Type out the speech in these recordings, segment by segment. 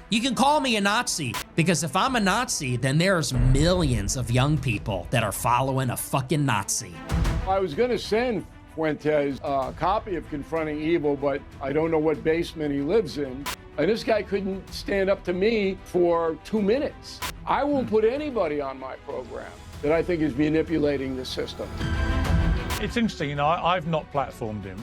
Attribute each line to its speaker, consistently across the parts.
Speaker 1: You can call me a Nazi, because if I'm a Nazi, then there's millions of young people that are following a fucking Nazi.
Speaker 2: I was going to send Fuentes a copy of Confronting Evil, but I don't know what basement he lives in. And this guy couldn't stand up to me for 2 minutes. I won't put anybody on my program that I think is manipulating the system.
Speaker 3: It's interesting, you know, I've not platformed him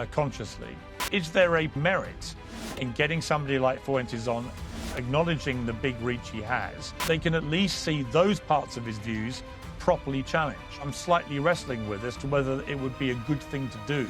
Speaker 3: consciously. Is there a merit in getting somebody like Fuentes on, acknowledging the big reach he has? They can at least see those parts of his views properly challenged. I'm slightly wrestling with as to whether it would be a good thing to do.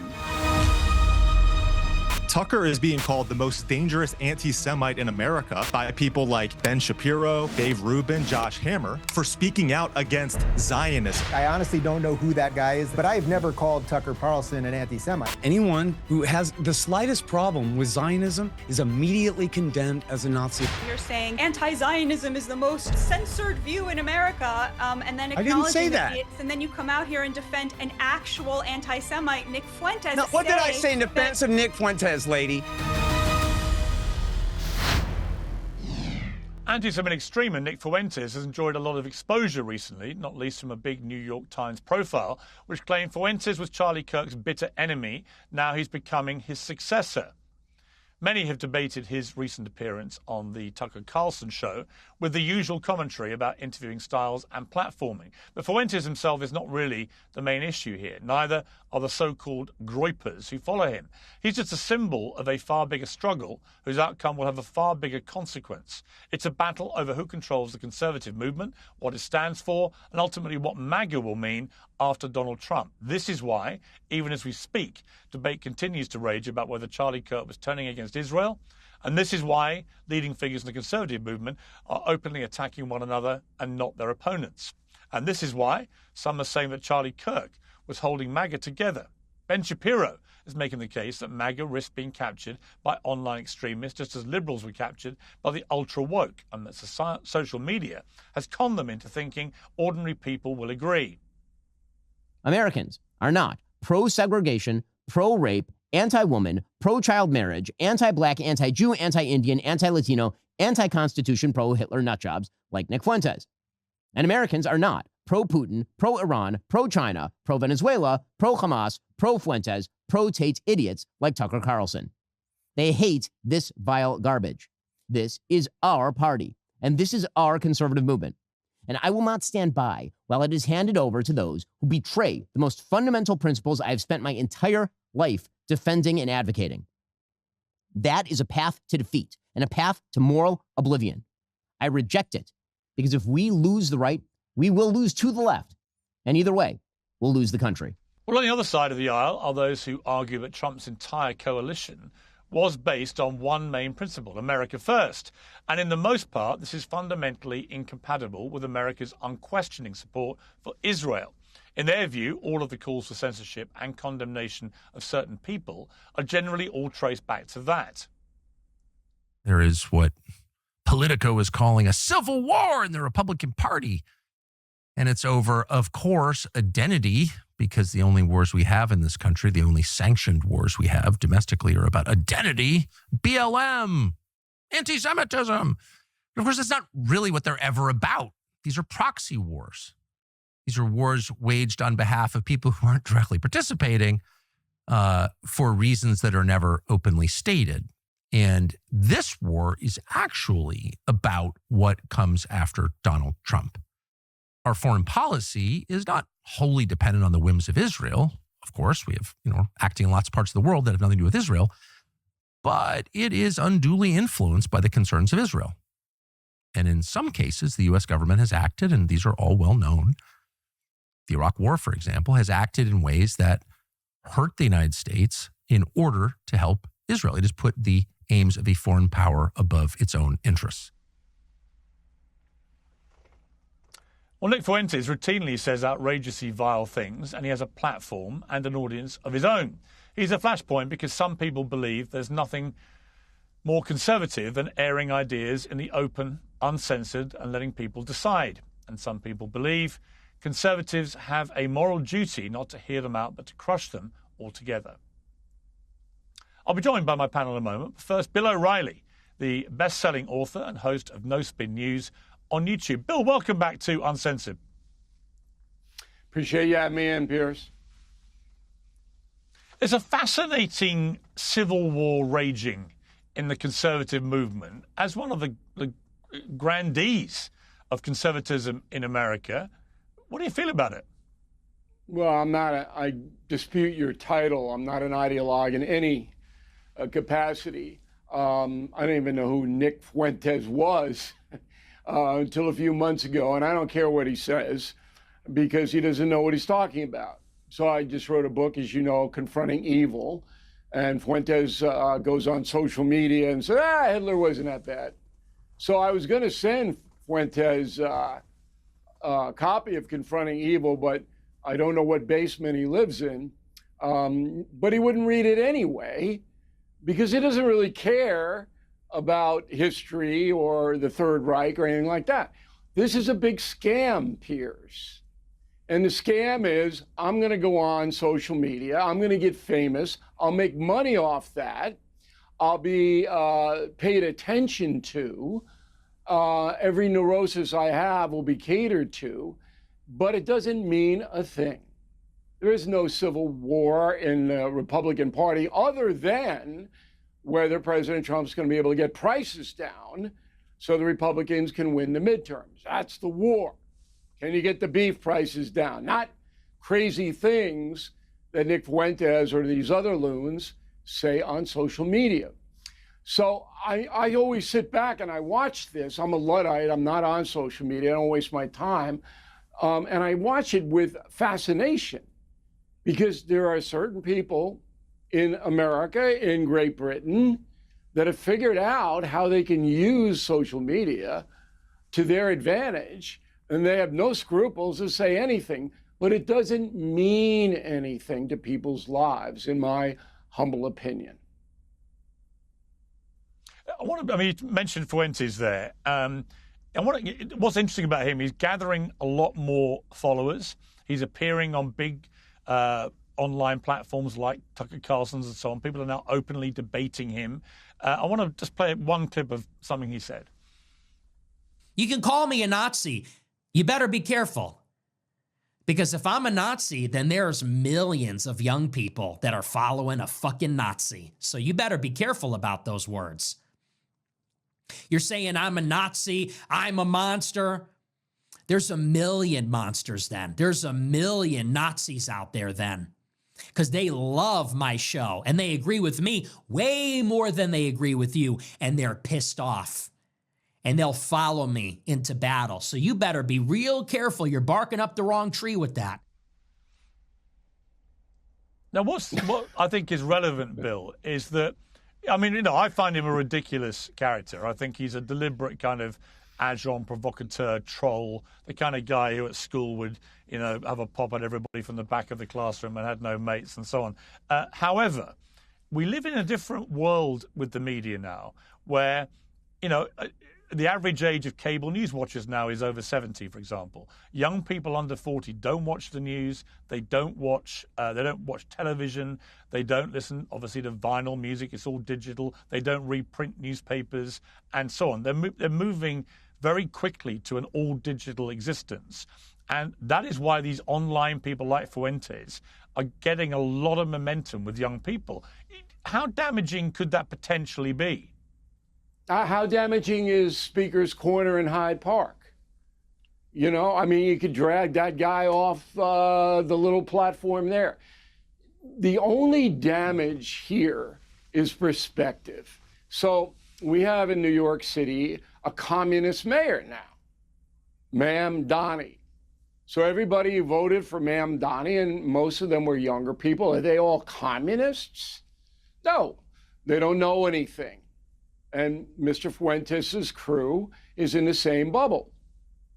Speaker 4: Tucker is being called the most dangerous anti-Semite in America by people like Ben Shapiro, Dave Rubin, Josh Hammer for speaking out against Zionists.
Speaker 5: I honestly don't know who that guy is, but I've never called Tucker Carlson an anti-Semite.
Speaker 6: Anyone who has the slightest problem with Zionism is immediately condemned as a Nazi.
Speaker 7: You're saying anti-Zionism is the most censored view in America, and then acknowledging
Speaker 6: I didn't say that.
Speaker 7: And then you come out here and defend an actual anti-Semite, Nick Fuentes.
Speaker 6: No, what did I say in defense of Nick Fuentes, lady?
Speaker 3: Anti-Semitic extreme Nick Fuentes has enjoyed a lot of exposure recently, not least from a big New York Times profile, which claimed Fuentes was Charlie Kirk's bitter enemy. Now he's becoming his successor. Many have debated his recent appearance on the Tucker Carlson Show with the usual commentary about interviewing styles and platforming. But Fuentes himself is not really the main issue here. Neither are the so-called groypers who follow him. He's just a symbol of a far bigger struggle whose outcome will have a far bigger consequence. It's a battle over who controls the conservative movement, what it stands for, and ultimately what MAGA will mean after Donald Trump. This is why, even as we speak, debate continues to rage about whether Charlie Kirk was turning against Israel. And this is why leading figures in the conservative movement are openly attacking one another and not their opponents. And this is why some are saying that Charlie Kirk was holding MAGA together. Ben Shapiro is making the case that MAGA risks being captured by online extremists just as liberals were captured by the ultra-woke, and that social media has conned them into thinking ordinary people will agree.
Speaker 8: Americans are not pro-segregation, pro-rape, anti-woman, pro-child marriage, anti-black, anti-Jew, anti-Indian, anti-Latino, anti-Constitution, pro-Hitler nutjobs like Nick Fuentes. And Americans are not pro-Putin, pro-Iran, pro-China, pro-Venezuela, pro-Hamas, pro-Fuentes, pro-Tate idiots like Tucker Carlson. They hate this vile garbage. This is our party, and this is our conservative movement. And I will not stand by while it is handed over to those who betray the most fundamental principles I have spent my entire life defending and advocating. That is a path to defeat and a path to moral oblivion. I reject it because if we lose the right, we will lose to the left. And either way, we'll lose the country.
Speaker 3: Well, on the other side of the aisle are those who argue that Trump's entire coalition was based on one main principle, America first. And in the most part, this is fundamentally incompatible with America's unquestioning support for Israel. In their view, all of the calls for censorship and condemnation of certain people are generally all traced back to that.
Speaker 9: There is what Politico is calling a civil war in the Republican Party. And it's over, of course, identity, because the only wars we have in this country, the only sanctioned wars we have domestically are about identity, BLM, anti-Semitism. Of course, that's not really what they're ever about. These are proxy wars. These are wars waged on behalf of people who aren't directly participating for reasons that are never openly stated. And this war is actually about what comes after Donald Trump. Our foreign policy is not wholly dependent on the whims of Israel. Of course, we have, acting in lots of parts of the world that have nothing to do with Israel, but it is unduly influenced by the concerns of Israel. And in some cases, the U.S. government has acted, and these are all well known. The Iraq War, for example, has acted in ways that hurt the United States in order to help Israel. It has put the aims of a foreign power above its own interests.
Speaker 3: Well, Nick Fuentes routinely says outrageously vile things, and he has a platform and an audience of his own. He's a flashpoint because some people believe there's nothing more conservative than airing ideas in the open, uncensored, and letting people decide. And some people believe conservatives have a moral duty not to hear them out, but to crush them altogether. I'll be joined by my panel in a moment. But first, Bill O'Reilly, the best-selling author and host of No Spin News on YouTube. Bill, welcome back to Uncensored.
Speaker 2: Appreciate you having me in, Piers.
Speaker 3: There's a fascinating civil war raging in the conservative movement. As one of the grandees of conservatism in America, what do you feel about it?
Speaker 2: Well, I dispute your title. I'm not an ideologue in any capacity. I don't even know who Nick Fuentes was until a few months ago, and I don't care what he says because he doesn't know what he's talking about. So I just wrote a book, as you know, Confronting Evil, and Fuentes goes on social media and says, Hitler wasn't that bad. So I was going to send Fuentes a copy of Confronting Evil, but I don't know what basement he lives in. But he wouldn't read it anyway, because he doesn't really care about history or the Third Reich or anything like that. This is a big scam, Piers. And the scam is, I'm going to go on social media. I'm going to get famous. I'll make money off that. I'll be paid attention to. Every neurosis I have will be catered to. But it doesn't mean a thing. There is no civil war in the Republican Party other than whether President Trump's going to be able to get prices down so the Republicans can win the midterms. That's the war. Can you get the beef prices down? Not crazy things that Nick Fuentes or these other loons say on social media. So I always sit back and I watch this. I'm a Luddite. I'm not on social media. I don't waste my time. And I watch it with fascination because there are certain people in America, in Great Britain, that have figured out how they can use social media to their advantage. And they have no scruples to say anything, but it doesn't mean anything to people's lives, in my humble opinion.
Speaker 3: You mentioned Fuentes there. What's interesting about him, he's gathering a lot more followers. He's appearing on big online platforms like Tucker Carlson's and so on. People are now openly debating him. I want to just play one clip of something he said.
Speaker 1: You can call me a Nazi. You better be careful. Because if I'm a Nazi, then there's millions of young people that are following a fucking Nazi. So you better be careful about those words. You're saying I'm a Nazi, I'm a monster. There's a million monsters then. There's a million Nazis out there then. Because they love my show and they agree with me way more than they agree with you. And they're pissed off. And they'll follow me into battle. So you better be real careful. You're barking up the wrong tree with that.
Speaker 3: Now, what I think is relevant, Bill, is that, I find him a ridiculous character. I think he's a deliberate kind of agent, provocateur, troll, the kind of guy who at school would, have a pop at everybody from the back of the classroom and had no mates and so on. However, we live in a different world with the media now where, the average age of cable news watchers now is over 70, for example. Young people under 40 don't watch the news. They don't watch television. They don't listen, obviously, to vinyl music. It's all digital. They don't reprint newspapers and so on. They're moving very quickly to an all-digital existence. And that is why these online people like Fuentes are getting a lot of momentum with young people. How damaging could that potentially be?
Speaker 2: How damaging is Speaker's Corner in Hyde Park? You could drag that guy off the little platform there. The only damage here is perspective. So we have in New York City a communist mayor now, Ma'am Donnie. So everybody voted for Ma'am Donnie, and most of them were younger people. Are they all communists? No, they don't know anything. And Mr. Fuentes' crew is in the same bubble.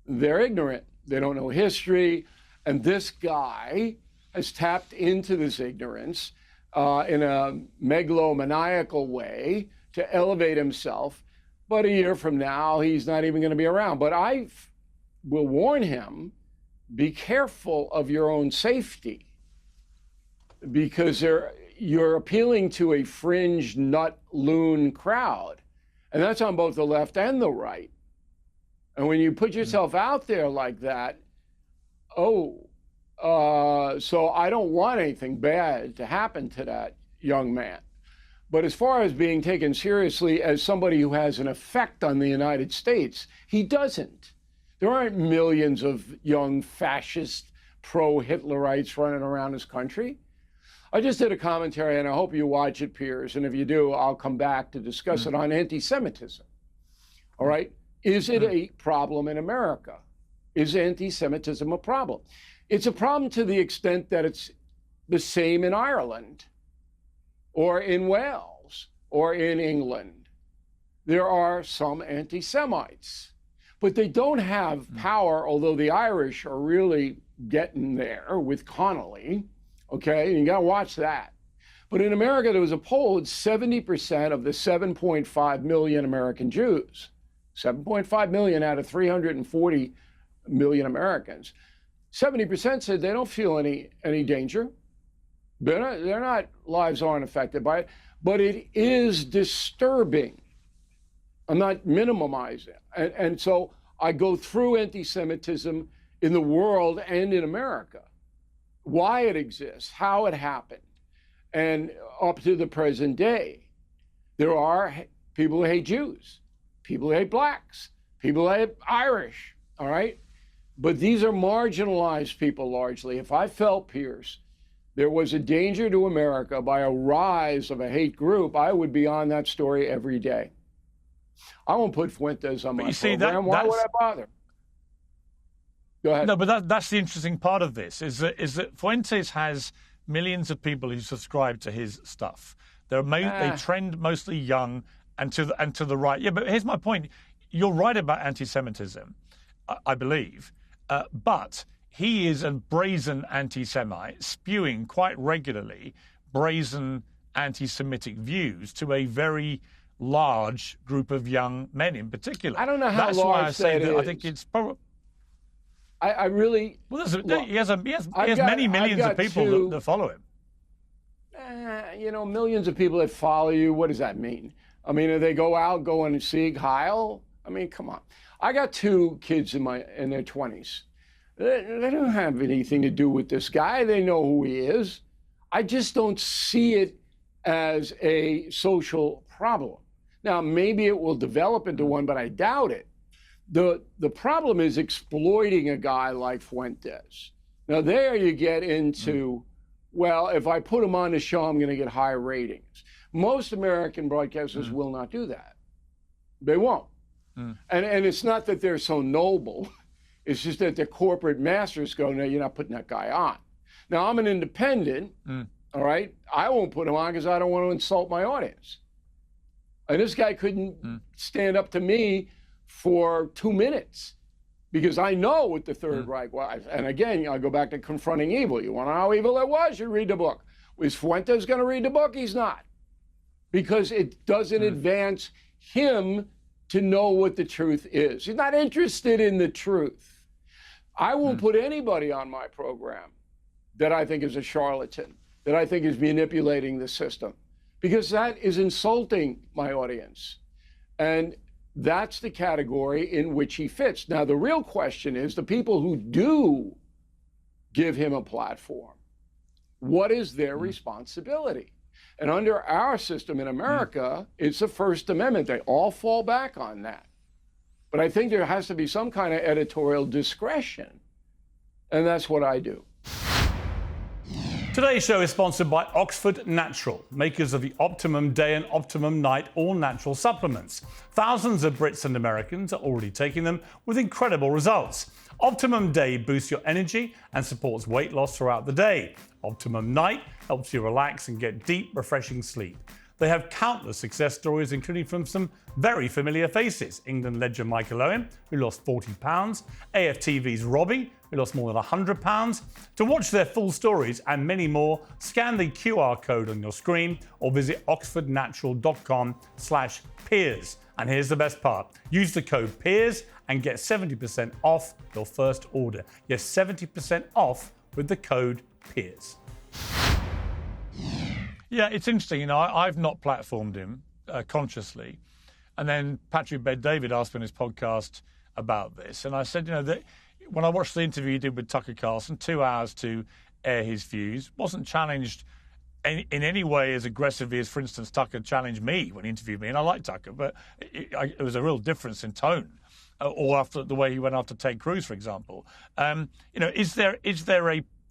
Speaker 2: They're ignorant. They don't know history. And this guy has tapped into this ignorance in a megalomaniacal way to elevate himself. But a year from now, he's not even going to be around. But I will warn him, be careful of your own safety, because you're appealing to a fringe nut loon crowd. And that's on both the left and the right. And when you put yourself out there like that, so I don't want anything bad to happen to that young man. But as far as being taken seriously as somebody who has an effect on the United States, he doesn't. There aren't millions of young fascist pro-Hitlerites running around this country. I just did a commentary, and I hope you watch it, Piers. And if you do, I'll come back to discuss it on anti-Semitism. All right? Is it a problem in America? Is anti-Semitism a problem? It's a problem to the extent that it's the same in Ireland or in Wales or in England. There are some anti-Semites, but they don't have power, although the Irish are really getting there with Connolly. Okay, and you got to watch that. But in America, there was a poll that 70% of the 7.5 million American Jews, 7.5 million out of 340 million Americans, 70% said they don't feel any danger. Their not lives aren't affected by it, but it is disturbing. I'm not minimizing. And so I go through anti-Semitism in the world and in America, why it exists, how it happened, and up to the present day. There are people who hate Jews, people who hate blacks, people who hate Irish, all right? But these are marginalized people largely. If I felt, Piers, there was a danger to America by a rise of a hate group, I would be on that story every day. I won't put Fuentes on my program. Why would I bother? Go ahead.
Speaker 3: No, but that's the interesting part of this, is that Fuentes has millions of people who subscribe to his stuff. They trend mostly young and to the right. Yeah, but here's my point. You're right about anti-Semitism, I believe, but he is a brazen anti-Semite, spewing quite regularly brazen anti-Semitic views to a very large group of young men in particular.
Speaker 2: I don't know how large that is.
Speaker 3: I think it's probably...
Speaker 2: I really...
Speaker 3: Well, he has many millions of people that follow him.
Speaker 2: Millions of people that follow you, what does that mean? I mean, if they go out, go and Sieg Heil? I mean, come on. I got two kids in their 20s. They don't have anything to do with this guy. They know who he is. I just don't see it as a social problem. Now, maybe it will develop into one, but I doubt it. The problem is exploiting a guy like Fuentes. Now, there you get into, well, if I put him on the show, I'm going to get high ratings. Most American broadcasters will not do that. They won't. And it's not that they're so noble. It's just that the corporate masters go, no, you're not putting that guy on. Now, I'm an independent, all right? I won't put him on because I don't want to insult my audience. And this guy couldn't stand up to me for 2 minutes because I know what the Third Reich was. And again, I'll go back to confronting evil. You want to know how evil it was? You read the book. Is Fuentes going to read the book? He's not. Because it doesn't advance him to know what the truth is. He's not interested in the truth. I won't put anybody on my program that I think is a charlatan, that I think is manipulating the system, because that is insulting my audience. And that's the category in which he fits. Now, the real question is the people who do give him a platform, what is their responsibility? And under our system in America, it's the First Amendment. They all fall back on that. But I think there has to be some kind of editorial discretion. And that's what I do.
Speaker 10: Today's show is sponsored by Oxford Natural, makers of the Optimum Day and Optimum Night all-natural supplements. Thousands of Brits and Americans are already taking them with incredible results. Optimum Day boosts your energy and supports weight loss throughout the day. Optimum Night helps you relax and get deep, refreshing sleep. They have countless success stories, including from some very familiar faces. England legend Michael Owen, who lost 40 pounds, AFTV's Robbie, who lost more than 100 pounds. To watch their full stories and many more, scan the QR code on your screen or visit oxfordnatural.com/Piers. And here's the best part. Use the code Piers and get 70% off your first order. Yes, 70% off with the code Piers.
Speaker 3: Yeah, it's interesting. I've not platformed him consciously. And then Patrick Bet-David asked me on his podcast about this. And I said, that when I watched the interview he did with Tucker Carlson, 2 hours to air his views, wasn't challenged in any way as aggressively as, for instance, Tucker challenged me when he interviewed me. And I like Tucker, but it was a real difference in tone. Or after the way he went after Ted Cruz, for example. Is there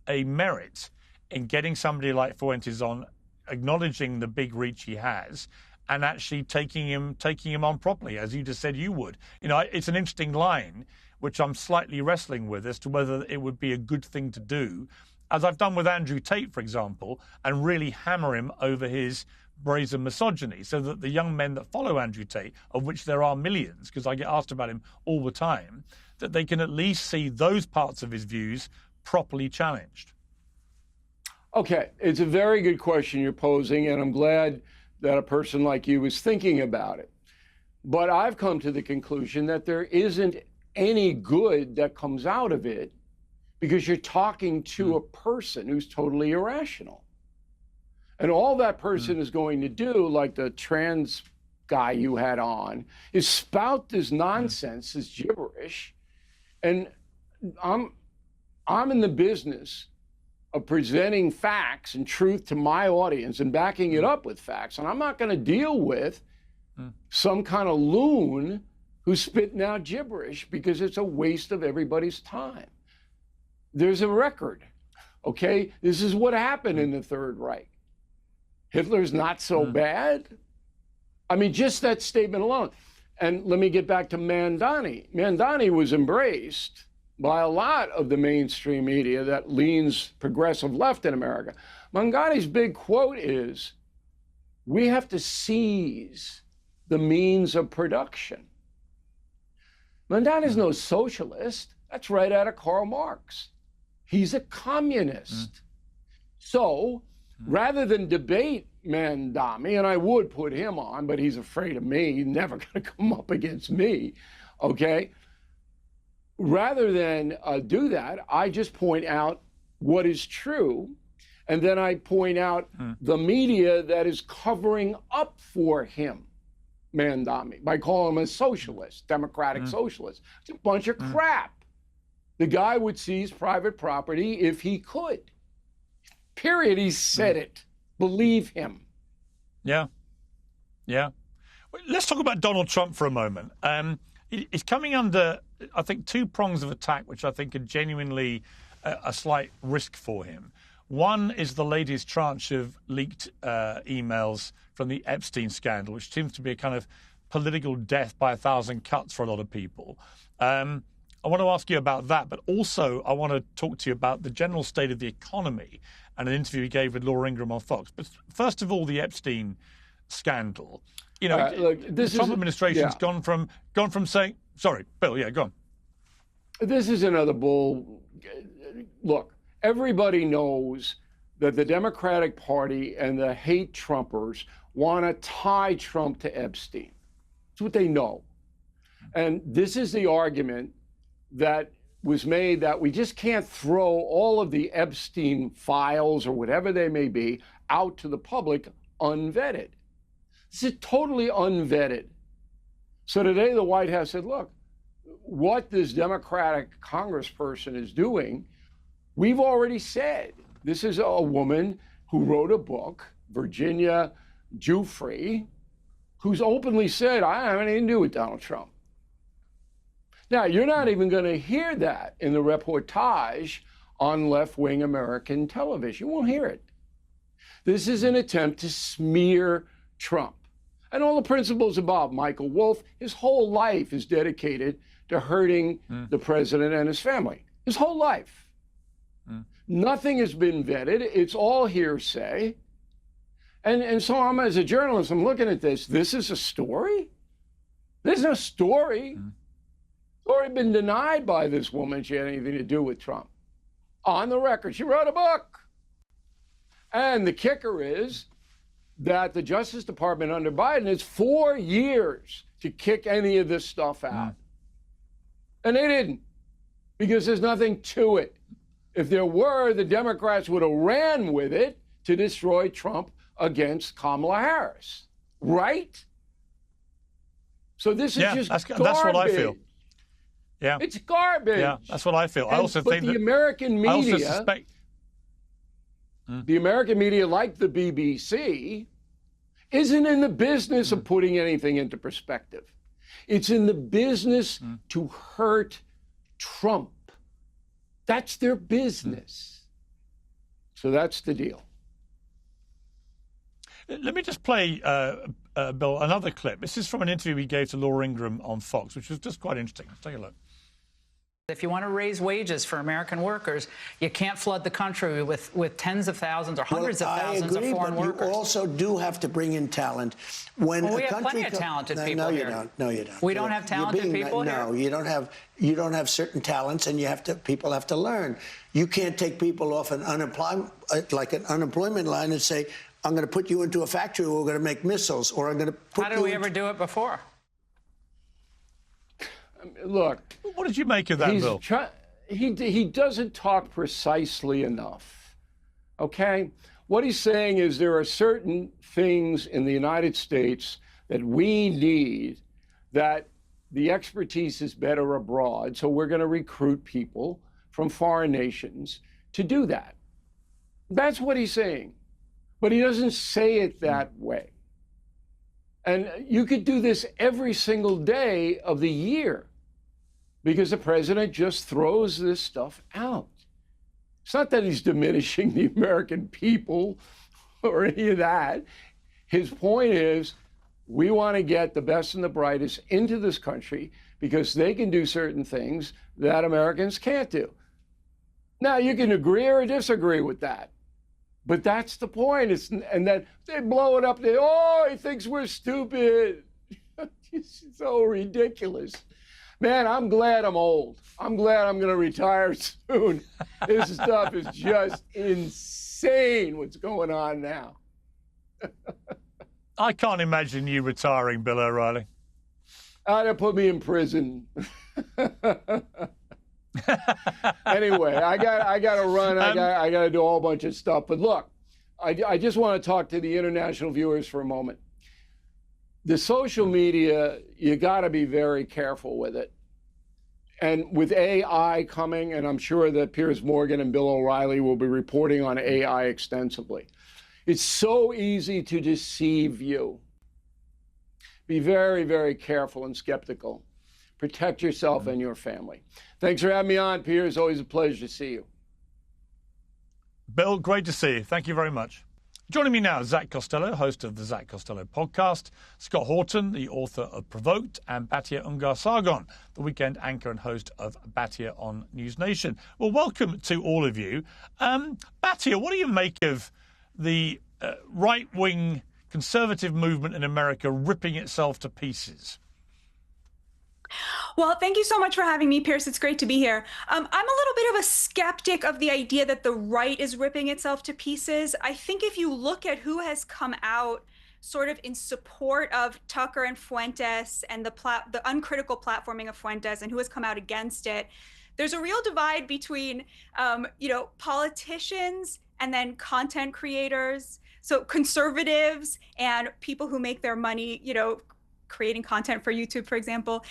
Speaker 3: a merit in getting somebody like Fuentes on, acknowledging the big reach he has, and actually taking him on properly, as you just said you would? It's an interesting line, which I'm slightly wrestling with as to whether it would be a good thing to do, as I've done with Andrew Tate, for example, and really hammer him over his brazen misogyny, so that the young men that follow Andrew Tate, of which there are millions, because I get asked about him all the time, that they can at least see those parts of his views properly challenged.
Speaker 2: Okay, it's a very good question you're posing, and I'm glad that a person like you is thinking about it. But I've come to the conclusion that there isn't any good that comes out of it, because you're talking to a person who's totally irrational. And all that person is going to do, like the trans guy you had on, is spout this nonsense, this gibberish. And I'm in the business of presenting facts and truth to my audience and backing it up with facts. And I'm not going to deal with some kind of loon who's spitting out gibberish, because it's a waste of everybody's time. There's a record, okay? This is what happened in the Third Reich. Hitler's not so bad. I mean, just that statement alone. And let me get back to Mandani. Mandani was embraced by a lot of the mainstream media that leans progressive left in America. Mandani's big quote is, we have to seize the means of production. Mandani's no socialist. That's right out of Karl Marx. He's a communist. So rather than debate Mandani, and I would put him on, but he's afraid of me, he's never going to come up against me, okay? Rather than do that, I just point out what is true, and then I point out the media that is covering up for him, Mandani, by calling him a socialist, democratic socialist. It's a bunch of crap. The guy would seize private property if he could. Period. He said it. Believe him.
Speaker 3: Yeah. Let's talk about Donald Trump for a moment. He's coming under, I think, 2 prongs of attack, which I think are genuinely a slight risk for him. One is the latest tranche of leaked emails from the Epstein scandal, which seems to be a kind of political death by 1,000 cuts for a lot of people. I want to ask you about that, but also I want to talk to you about the general state of the economy and an interview he gave with Laura Ingraham on Fox. But first of all, the Epstein scandal. Look, the Trump administration's gone from saying, sorry, Bill, go on.
Speaker 2: This is another bull. Look, everybody knows that the Democratic Party and the hate Trumpers want to tie Trump to Epstein. That's what they know. And this is the argument that was made, that we just can't throw all of the Epstein files or whatever they may be out to the public unvetted. This is totally unvetted. So today the White House said, look, what this Democratic congressperson is doing, we've already said. This is a woman who wrote a book, Virginia Giuffre, who's openly said, I have anything to do with Donald Trump. Now, you're not even going to hear that in the reportage on left-wing American television. You won't hear it. This is an attempt to smear Trump. And all the principles involved. Michael Wolff, his whole life is dedicated to hurting the president and his family. His whole life. Nothing has been vetted. It's all hearsay. And so I'm, as a journalist, I'm looking at this. This is a story? There's no story. It's already been denied by this woman she had anything to do with Trump. On the record, she wrote a book. And the kicker is that the Justice Department under Biden has 4 years to kick any of this stuff out. And they didn't, because there's nothing to it. If there were, the Democrats would have ran with it to destroy Trump against Kamala Harris, right? So this is just garbage.
Speaker 3: That's what I feel. Yeah,
Speaker 2: it's garbage.
Speaker 3: Yeah, that's what I feel. I also think
Speaker 2: the American media,
Speaker 3: I also suspect
Speaker 2: the American media, like the BBC, isn't in the business of putting anything into perspective. It's in the business to hurt Trump. That's their business. So that's the deal.
Speaker 3: Let me just play, Bill, another clip. This is from an interview he gave to Laura Ingraham on Fox, which was just quite interesting. Let's take a look.
Speaker 11: If you want to raise wages for American workers, you can't flood the country with tens of thousands or hundreds of thousands of foreign workers.
Speaker 12: You also do have to bring in talent. When
Speaker 11: we
Speaker 12: a
Speaker 11: have
Speaker 12: country
Speaker 11: plenty of talented people
Speaker 12: no,
Speaker 11: here.
Speaker 12: you don't. No, you don't.
Speaker 11: We don't have talented people here?
Speaker 12: No, you don't have. You don't have certain talents, and people have to learn. You can't take people off an unemployment line and say, I'm going to put you into a factory where we're going to make missiles, or I'm going to put you.
Speaker 11: How did we ever do it before?
Speaker 2: Look,
Speaker 3: what did you make of that, Bill?
Speaker 2: He doesn't talk precisely enough. Okay? What he's saying is there are certain things in the United States that we need, that the expertise is better abroad, so we're going to recruit people from foreign nations to do that. That's what he's saying. But he doesn't say it that way. And you could do this every single day of the year, because the president just throws this stuff out. It's not that he's diminishing the American people or any of that. His point is, we want to get the best and the brightest into this country because they can do certain things that Americans can't do. Now, you can agree or disagree with that, but that's the point. And then they blow it up. He thinks we're stupid. It's so ridiculous. Man, I'm glad I'm old. I'm glad I'm going to retire soon. This stuff is just insane what's going on now.
Speaker 3: I can't imagine you retiring, Bill O'Reilly.
Speaker 2: They'll put me in prison. Anyway, I got to run. I got to do a whole bunch of stuff. But look, I just want to talk to the international viewers for a moment. The social media, you got to be very careful with it. And with AI coming, and I'm sure that Piers Morgan and Bill O'Reilly will be reporting on AI extensively, it's so easy to deceive you. Be very, very careful and skeptical. Protect yourself and your family. Thanks for having me on, Piers. Always a pleasure to see you.
Speaker 3: Bill, great to see you. Thank you very much. Joining me now, Zach Costello, host of the Zach Costello podcast, Scott Horton, the author of Provoked, and Batya Ungar-Sargon, the weekend anchor and host of Batya on News Nation. Well, welcome to all of you. Batya, what do you make of the right-wing conservative movement in America ripping itself to pieces?
Speaker 7: Well, thank you so much for having me, Piers. It's great to be here. I'm a little bit of a skeptic of the idea that the right is ripping itself to pieces. I think if you look at who has come out sort of in support of Tucker and Fuentes and the uncritical platforming of Fuentes and who has come out against it, there's a real divide between, politicians and then content creators. So conservatives and people who make their money, creating content for YouTube, for example.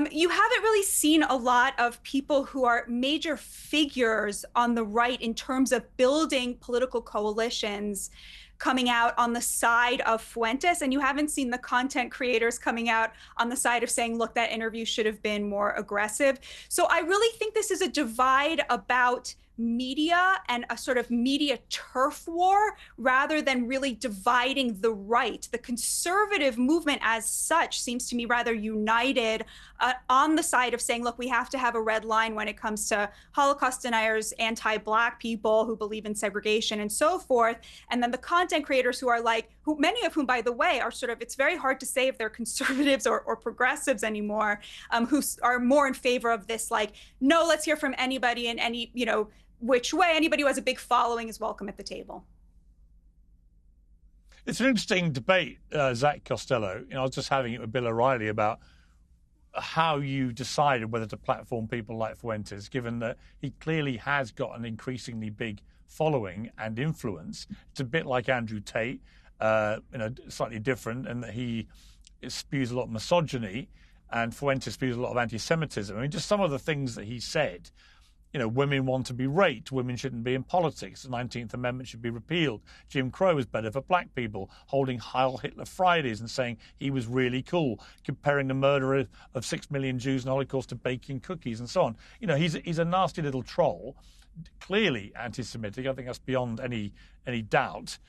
Speaker 7: You haven't really seen a lot of people who are major figures on the right in terms of building political coalitions coming out on the side of Fuentes, and you haven't seen the content creators coming out on the side of saying, look, that interview should have been more aggressive. So I really think this is a divide about media and a sort of media turf war rather than really dividing the right. The conservative movement as such seems to me rather united on the side of saying, look, we have to have a red line when it comes to Holocaust deniers, anti-Black people who believe in segregation and so forth. And then the content creators who are many of whom, by the way, are sort of, it's very hard to say if they're conservatives or progressives anymore, who are more in favor of this, no, let's hear from anybody in any, which way. Anybody who has a big following is welcome at the table.
Speaker 3: It's an interesting debate, Zach Costello. I was just having it with Bill O'Reilly about how you decided whether to platform people like Fuentes, given that he clearly has got an increasingly big following and influence. It's a bit like Andrew Tate, slightly different, and that he it spews a lot of misogyny, and Fuentes spews a lot of anti-Semitism. I mean, just some of the things that he said. You know, women want to be raped. Women shouldn't be in politics. The 19th Amendment should be repealed. Jim Crow was better for black people, holding Heil Hitler Fridays and saying he was really cool, comparing the murder of 6 million Jews in the Holocaust to baking cookies and so on. You know, he's a nasty little troll, clearly anti-Semitic. I think that's beyond any doubt.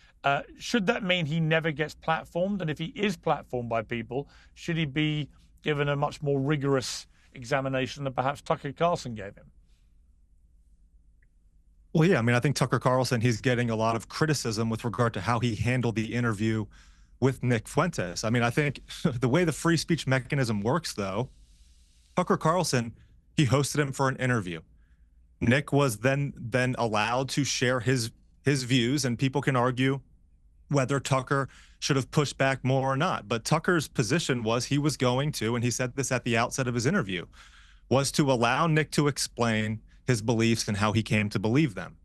Speaker 3: Should that mean he never gets platformed? And if he is platformed by people, should he be given a much more rigorous examination than perhaps Tucker Carlson gave him?
Speaker 4: Well, yeah, I mean, I think Tucker Carlson, he's getting a lot of criticism with regard to how he handled the interview with Nick Fuentes. I mean, I think the way the free speech mechanism works, though, Tucker Carlson, he hosted him for an interview. Nick was then allowed to share his views, and people can argue whether Tucker should have pushed back more or not. But Tucker's position was he was going to, and he said this at the outset of his interview, was to allow Nick to explain his beliefs and how he came to believe them.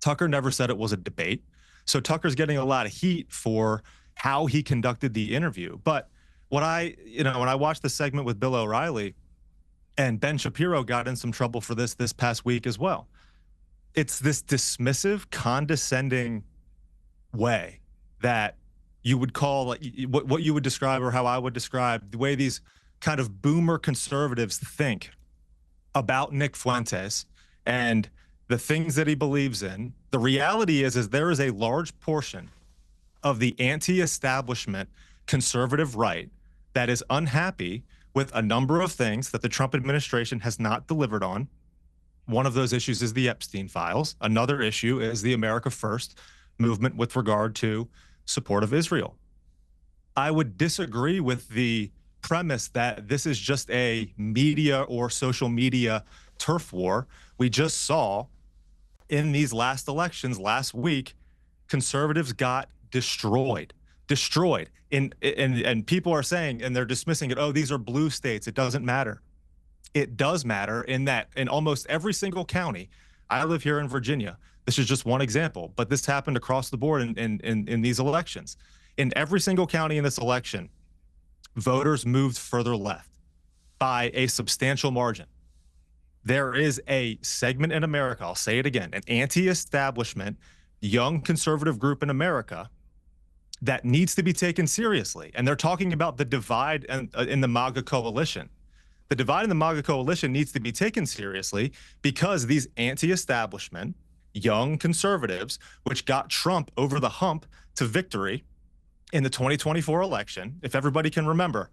Speaker 4: Tucker never said it was a debate. So Tucker's getting a lot of heat for how he conducted the interview. But when I watched the segment with Bill O'Reilly, and Ben Shapiro got in some trouble for this past week as well. It's this dismissive, condescending way that you would call, like, what you would describe, or how I would describe the way these kind of boomer conservatives think about Nick Fuentes and the things that he believes in. The reality is there is a large portion of the anti-establishment conservative right that is unhappy with a number of things that the Trump administration has not delivered on. One of those issues is the Epstein files. Another issue is the America First movement with regard to support of Israel. I would disagree with the premise that this is just a media or social media turf war. We just saw in these last elections last week, conservatives got destroyed. And people are saying, and they're dismissing it, oh, these are blue states, it doesn't matter. It does matter in that in almost every single county. I live here in Virginia. This is just one example, but this happened across the board in these elections. In every single county in this election, voters moved further left by a substantial margin. There is a segment in America, I'll say it again, an anti-establishment, young conservative group in America that needs to be taken seriously. And they're talking about the divide in the MAGA coalition. The divide in the MAGA coalition needs to be taken seriously because these anti-establishment, young conservatives, which got Trump over the hump to victory in the 2024 election, if everybody can remember,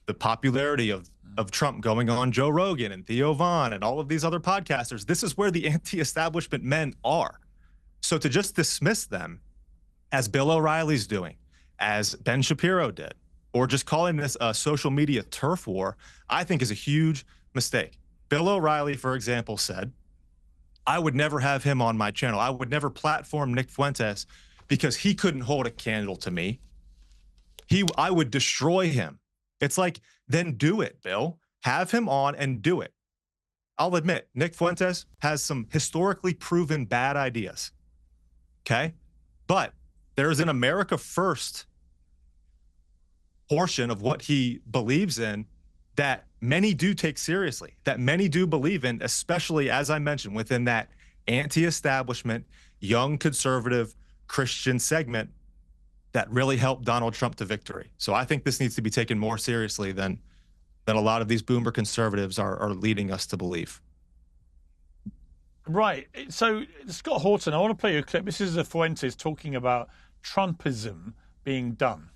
Speaker 4: the popularity of Trump going on Joe Rogan and Theo Vaughn and all of these other podcasters, this is where the anti-establishment men are. So to just dismiss them, as Bill O'Reilly's doing, as Ben Shapiro did, or just calling this a social media turf war, I think is a huge mistake. Bill O'Reilly, for example, said, I would never have him on my channel. I would never platform Nick Fuentes because he couldn't hold a candle to me. I would destroy him. It's like, then do it, Bill. Have him on and do it. I'll admit, Nick Fuentes has some historically proven bad ideas. Okay? But there's an America First portion of what he believes in that many do take seriously, that many do believe in, especially, as I mentioned, within that anti-establishment, young conservative Christian segment that really helped Donald Trump to victory. So I think this needs to be taken more seriously than a lot of these boomer conservatives are leading us to believe.
Speaker 3: Right. So, Scott Horton, I want to play you a clip. This is Fuentes talking about Trumpism being done.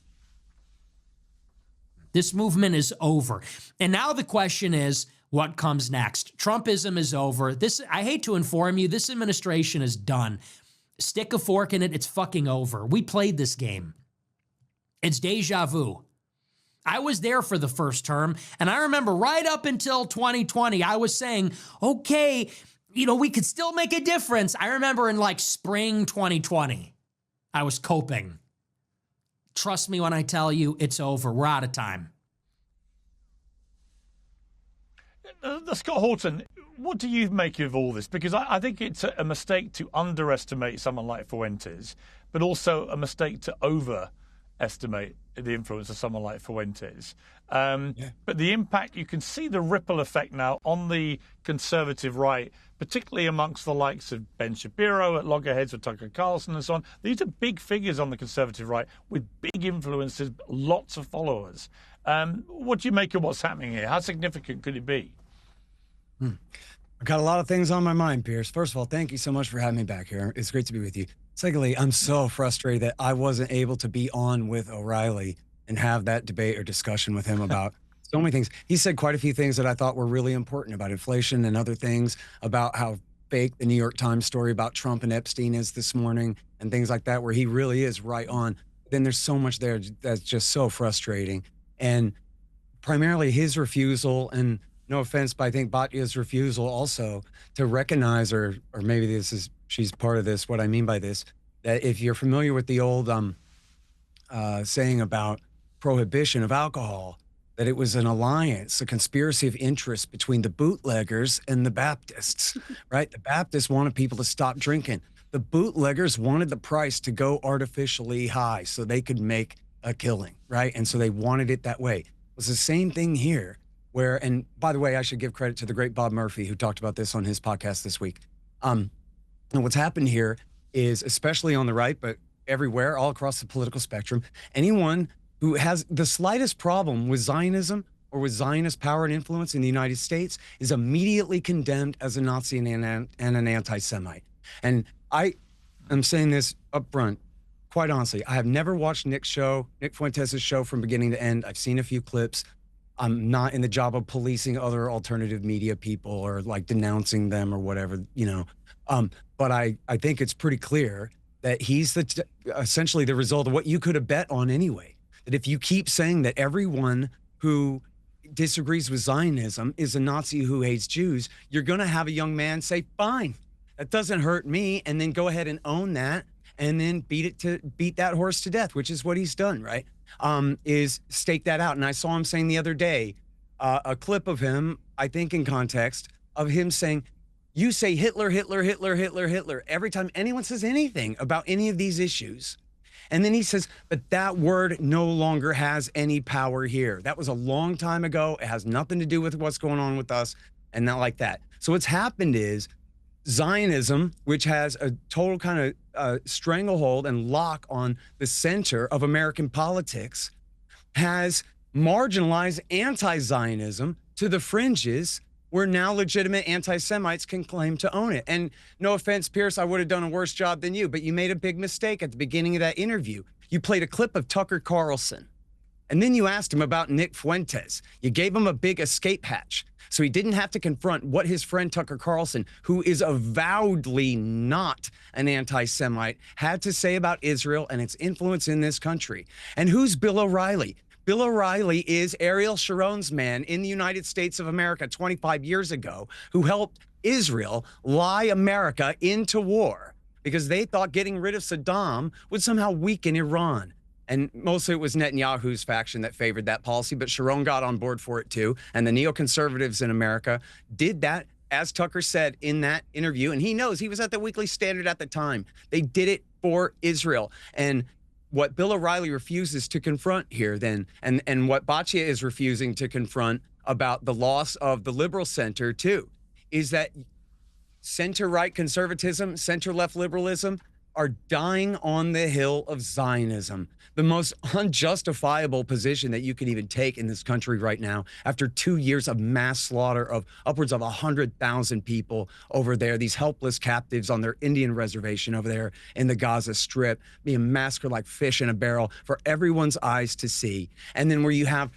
Speaker 1: This movement is over. And now the question is, what comes next? Trumpism is over. I hate to inform you, this administration is done. Stick a fork in it, it's fucking over. We played this game. It's deja vu. I was there for the first term, and I remember right up until 2020, I was saying, okay, we could still make a difference. I remember in like spring 2020, I was coping. Trust me when I tell you, it's over. We're out of time.
Speaker 3: Scott Horton, what do you make of all this? Because I think it's a mistake to underestimate someone like Fuentes, but also a mistake to overestimate the influence of someone like Fuentes. But the impact, you can see the ripple effect now on the conservative right, particularly amongst the likes of Ben Shapiro at loggerheads with Tucker Carlson and so on. These are big figures on the conservative right with big influences, lots of followers. What do you make of what's happening here? How significant could it be?
Speaker 6: I got a lot of things on my mind, Piers. First of all, thank you so much for having me back here. It's great to be with you. Secondly, I'm so frustrated that I wasn't able to be on with O'Reilly and have that debate or discussion with him about so many things. He said quite a few things that I thought were really important about inflation and other things, about how fake the New York Times story about Trump and Epstein is this morning and things like that, where he really is right on. Then there's so much there that's just so frustrating. And primarily his refusal, and no offense, but I think Batya's refusal also to recognize, or maybe she's part of this, what I mean by this, that if you're familiar with the old saying about prohibition of alcohol, that it was an alliance, a conspiracy of interest between the bootleggers and the Baptists, right? The Baptists wanted people to stop drinking. The bootleggers wanted the price to go artificially high so they could make a killing, right? And so they wanted it that way. It was the same thing here where, and by the way, I should give credit to the great Bob Murphy, who talked about this on his podcast this week. And what's happened here is, especially on the right, but everywhere, all across the political spectrum, anyone who has the slightest problem with Zionism or with Zionist power and influence in the United States is immediately condemned as a Nazi and an anti-Semite. And I am saying this up front, quite honestly, I have never watched Nick Fuentes' show from beginning to end. I've seen a few clips. I'm not in the job of policing other alternative media people or like denouncing them or whatever, you know. But I think it's pretty clear that he's essentially the result of what you could have bet on anyway. That if you keep saying that everyone who disagrees with Zionism is a Nazi who hates Jews, you're going to have a young man say, fine, that doesn't hurt me, and then go ahead and own that and then beat that horse to death, which is what he's done, right? Is stake that out. And I saw him saying the other day, a clip of him, I think in context, of him saying, you say Hitler, Hitler, Hitler, Hitler, Hitler, every time anyone says anything about any of these issues. And then he says, but that word no longer has any power here. That was a long time ago. It has nothing to do with what's going on with us and not like that. So what's happened is Zionism, which has a total kind of stranglehold and lock on the center of American politics, has marginalized anti-Zionism to the fringes where now legitimate anti-Semites can claim to own it. And no offense, Piers, I would have done a worse job than you, but you made a big mistake at the beginning of that interview. You played a clip of Tucker Carlson, and then you asked him about Nick Fuentes. You gave him a big escape hatch, so he didn't have to confront what his friend Tucker Carlson, who is avowedly not an anti-Semite, had to say about Israel and its influence in this country. And who's Bill O'Reilly? Bill O'Reilly is Ariel Sharon's man in the United States of America 25 years ago, who helped Israel lie America into war because they thought getting rid of Saddam would somehow weaken Iran. And mostly it was Netanyahu's faction that favored that policy, but Sharon got on board for it too. And the neoconservatives in America did that, as Tucker said in that interview. And he knows, he was at the Weekly Standard at the time. They did it for Israel. And what Bill O'Reilly refuses to confront here then, and what Batya is refusing to confront about the loss of the liberal center too, is that center-right conservatism, center-left liberalism are dying on the hill of Zionism, the most unjustifiable position that you can even take in this country right now after 2 years of mass slaughter of upwards of 100,000 people over there, these helpless captives on their Indian reservation over there in the Gaza Strip, being massacred like fish in a barrel for everyone's eyes to see. And then where you have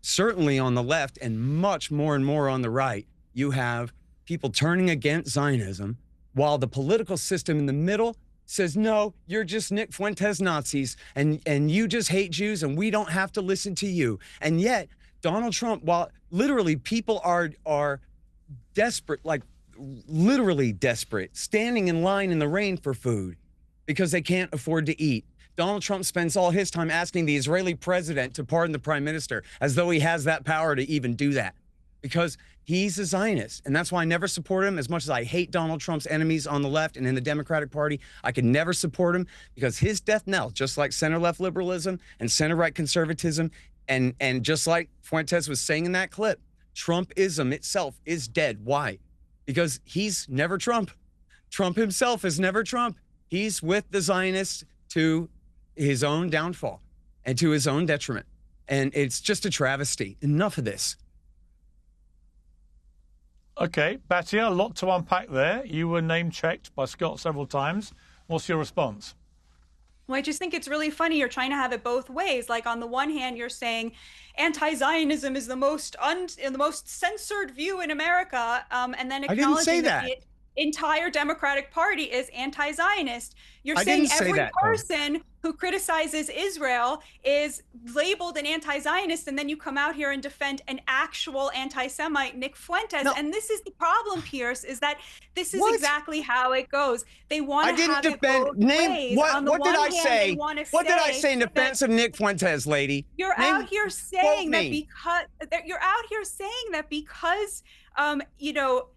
Speaker 6: certainly on the left and much more and more on the right, you have people turning against Zionism, while the political system in the middle says, no, you're just Nick Fuentes Nazis, and you just hate Jews, and we don't have to listen to you. And yet, Donald Trump, while literally people are desperate, like literally desperate, standing in line in the rain for food because they can't afford to eat. Donald Trump spends all his time asking the Israeli president to pardon the prime minister, as though he has that power to even do that, because he's a Zionist. And that's why I never support him. As much as I hate Donald Trump's enemies on the left and in the Democratic Party, I could never support him because his death knell, just like center-left liberalism and center-right conservatism, and just like Fuentes was saying in that clip, Trumpism itself is dead. Why? Because he's never Trump. Trump himself is never Trump. He's with the Zionists to his own downfall and to his own detriment. And it's just a travesty. Enough of this.
Speaker 10: Okay, Batya, a lot to unpack there. You were name-checked by Scott several times. What's your response?
Speaker 7: Well, I just think it's really funny. You're trying to have it both ways. Like on the one hand, you're saying anti-Zionism is the most censored view in America, and then acknowledging that the entire Democratic Party is anti-Zionist. You're saying every person who criticizes Israel is labeled an anti-Zionist, and then you come out here and defend an actual anti-Semite, Nick Fuentes. No. And this is the problem, Piers, is that this is exactly how it goes. They want to have it both ways.
Speaker 6: What did I say? What did I say in defense of Nick Fuentes, lady?
Speaker 7: You're out here saying that because you know,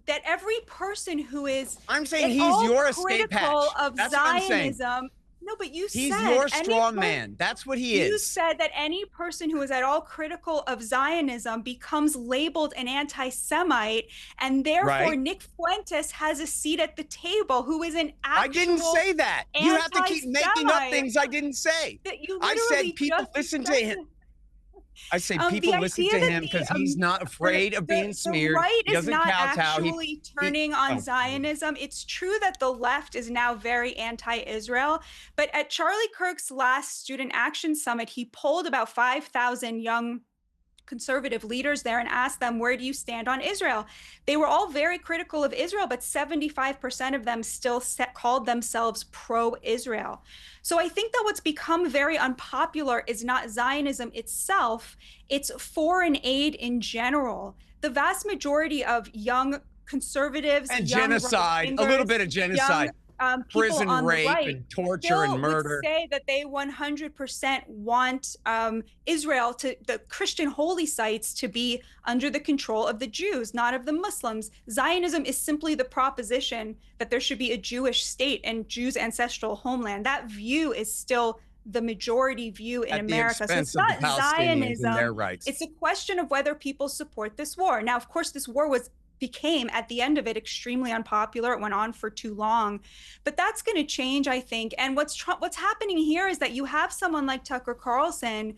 Speaker 7: that every person who is
Speaker 6: I'm saying he's your escape hatch.
Speaker 7: Of
Speaker 6: That's
Speaker 7: Zionism. No, but you
Speaker 6: he's your straw man. That's what he is.
Speaker 7: You said that any person who is at all critical of Zionism becomes labeled an anti-Semite, and therefore Nick Fuentes has a seat at the table. Who is an actual?
Speaker 6: I didn't say that. You have to keep making up things I didn't say. I said people listen to him. I say people listen to him because he's not afraid of being smeared.
Speaker 7: The right
Speaker 6: he doesn't
Speaker 7: is not
Speaker 6: kowtow.
Speaker 7: actually turning on Zionism. It's true that the left is now very anti-Israel, but at Charlie Kirk's last Student Action Summit, he polled about 5,000 young conservative leaders there and asked them, where do you stand on Israel? They were all very critical of Israel, but 75% of them still called themselves pro-Israel. So I think that what's become very unpopular is not Zionism itself, it's foreign aid in general. The vast majority of young conservatives
Speaker 6: and genocide, a little bit of genocide. Prison rape and torture and murder.
Speaker 7: Would say that they 100% want Israel, to the Christian holy sites, to be under the control of the Jews, not of the Muslims. Zionism is simply the proposition that there should be a Jewish state and Jews' ancestral homeland. That view is still the majority view in America. So it's not Zionism. It's a question of whether people support this war. Now, of course, this war became at the end of it extremely unpopular. It went on for too long, but that's going to change, I think. And what's happening here is that you have someone like Tucker Carlson,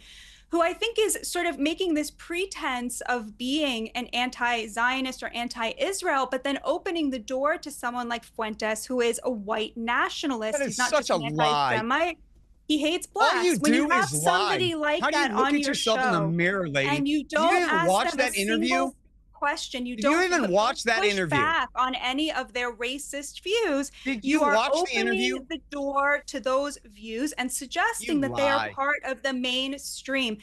Speaker 7: who I think is sort of making this pretense of being an anti-Zionist or anti-Israel, but then opening the door to someone like Fuentes, who is a white nationalist.
Speaker 6: That is such a lie.
Speaker 7: He hates blacks.
Speaker 6: All you
Speaker 7: when
Speaker 6: do
Speaker 7: you have
Speaker 6: is
Speaker 7: somebody
Speaker 6: lie.
Speaker 7: like
Speaker 6: How do you
Speaker 7: that
Speaker 6: look
Speaker 7: on
Speaker 6: at
Speaker 7: your
Speaker 6: yourself
Speaker 7: show,
Speaker 6: in the mirror, lady?
Speaker 7: and you
Speaker 6: Did
Speaker 7: don't
Speaker 6: you even
Speaker 7: ask
Speaker 6: watch
Speaker 7: them
Speaker 6: that
Speaker 7: a
Speaker 6: interview?
Speaker 7: single question.
Speaker 6: Did you even watch that interview?
Speaker 7: Back on any of their racist views.
Speaker 6: Did you watch the interview?
Speaker 7: The door to those views and suggesting that they are part of the mainstream.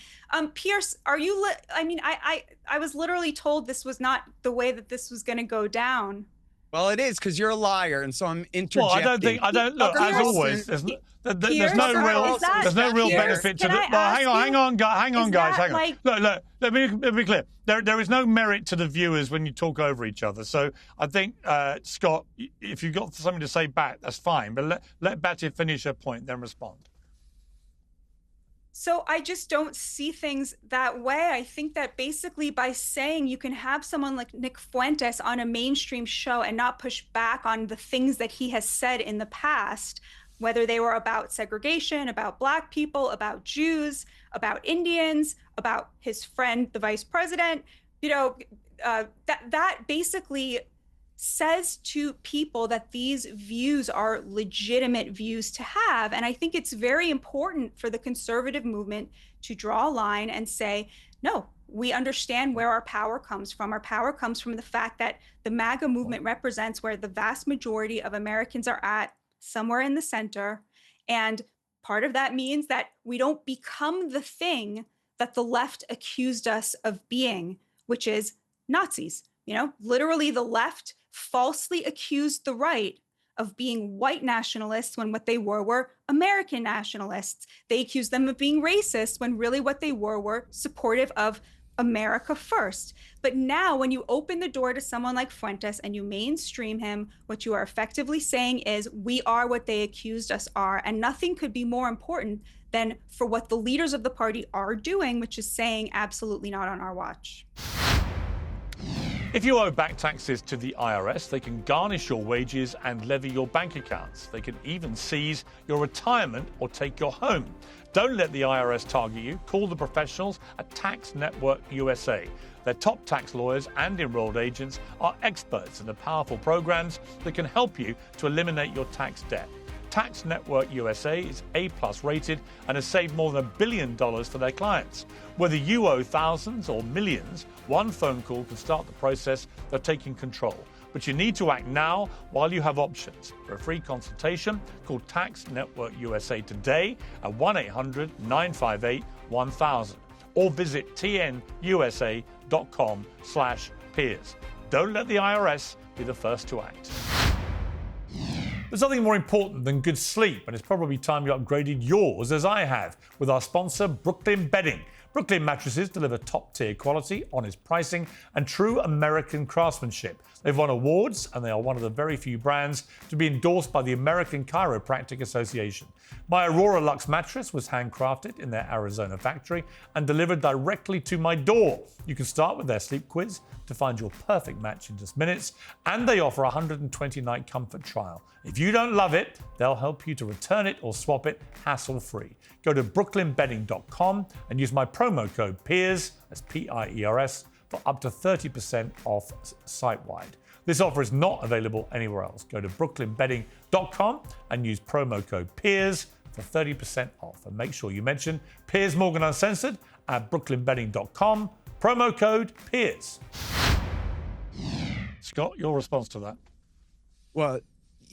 Speaker 7: Piers, are you? I mean, I was literally told this was not the way that this was going to go down.
Speaker 6: Well, it is, because you're a liar, and so I'm interjecting.
Speaker 10: Well, I don't look, as always, there's no real benefit to the. Well, hang on, guys. Look, let me be clear. There is no merit to the viewers when you talk over each other. So I think, Scott, if you've got something to say back, that's fine. But let Batya finish her point, then respond.
Speaker 7: So I just don't see things that way. I think that basically by saying you can have someone like Nick Fuentes on a mainstream show and not push back on the things that he has said in the past, whether they were about segregation, about Black people, about Jews, about Indians, about his friend, the vice president, that basically says to people that these views are legitimate views to have. And I think it's very important for the conservative movement to draw a line and say, no, we understand where our power comes from. Our power comes from the fact that the MAGA movement represents where the vast majority of Americans are at, somewhere in the center. And part of that means that we don't become the thing that the left accused us of being, which is Nazis. Literally the left falsely accused the right of being white nationalists when what they were American nationalists. They accused them of being racist when really what they were supportive of America first. But now when you open the door to someone like Fuentes and you mainstream him, what you are effectively saying is we are what they accused us are. And nothing could be more important than for what the leaders of the party are doing, which is saying absolutely not on our watch.
Speaker 3: If you owe back taxes to the IRS, they can garnish your wages and levy your bank accounts. They can even seize your retirement or take your home. Don't let the IRS target you. Call the professionals at Tax Network USA. Their top tax lawyers and enrolled agents are experts in the powerful programs that can help you to eliminate your tax debt. Tax Network USA is A+ rated and has saved more than $1 billion for their clients. Whether you owe thousands or millions, one phone call can start the process of taking control. But you need to act now while you have options. For a free consultation, call Tax Network USA today at 1-800-958-1000 or visit tnusa.com/peers. Don't let the IRS be the first to act. There's nothing more important than good sleep, and it's probably time you upgraded yours, as I have, with our sponsor, Brooklyn Bedding. Brooklyn mattresses deliver top-tier quality, honest pricing, and true American craftsmanship. They've won awards, and they are one of the very few brands to be endorsed by the American Chiropractic Association. My Aurora Luxe mattress was handcrafted in their Arizona factory and delivered directly to my door. You can start with their sleep quiz to find your perfect match in just minutes, and they offer a 120-night comfort trial. If you don't love it, they'll help you to return it or swap it hassle-free. Go to brooklynbedding.com and use my promo code PEERS, that's P-I-E-R-S, for up to 30% off site-wide. This offer is not available anywhere else. Go to brooklynbedding.com and use promo code PEERS for 30% off. And make sure you mention Piers Morgan Uncensored at brooklynbedding.com, promo code PEERS. Scott, your response to that?
Speaker 6: Well,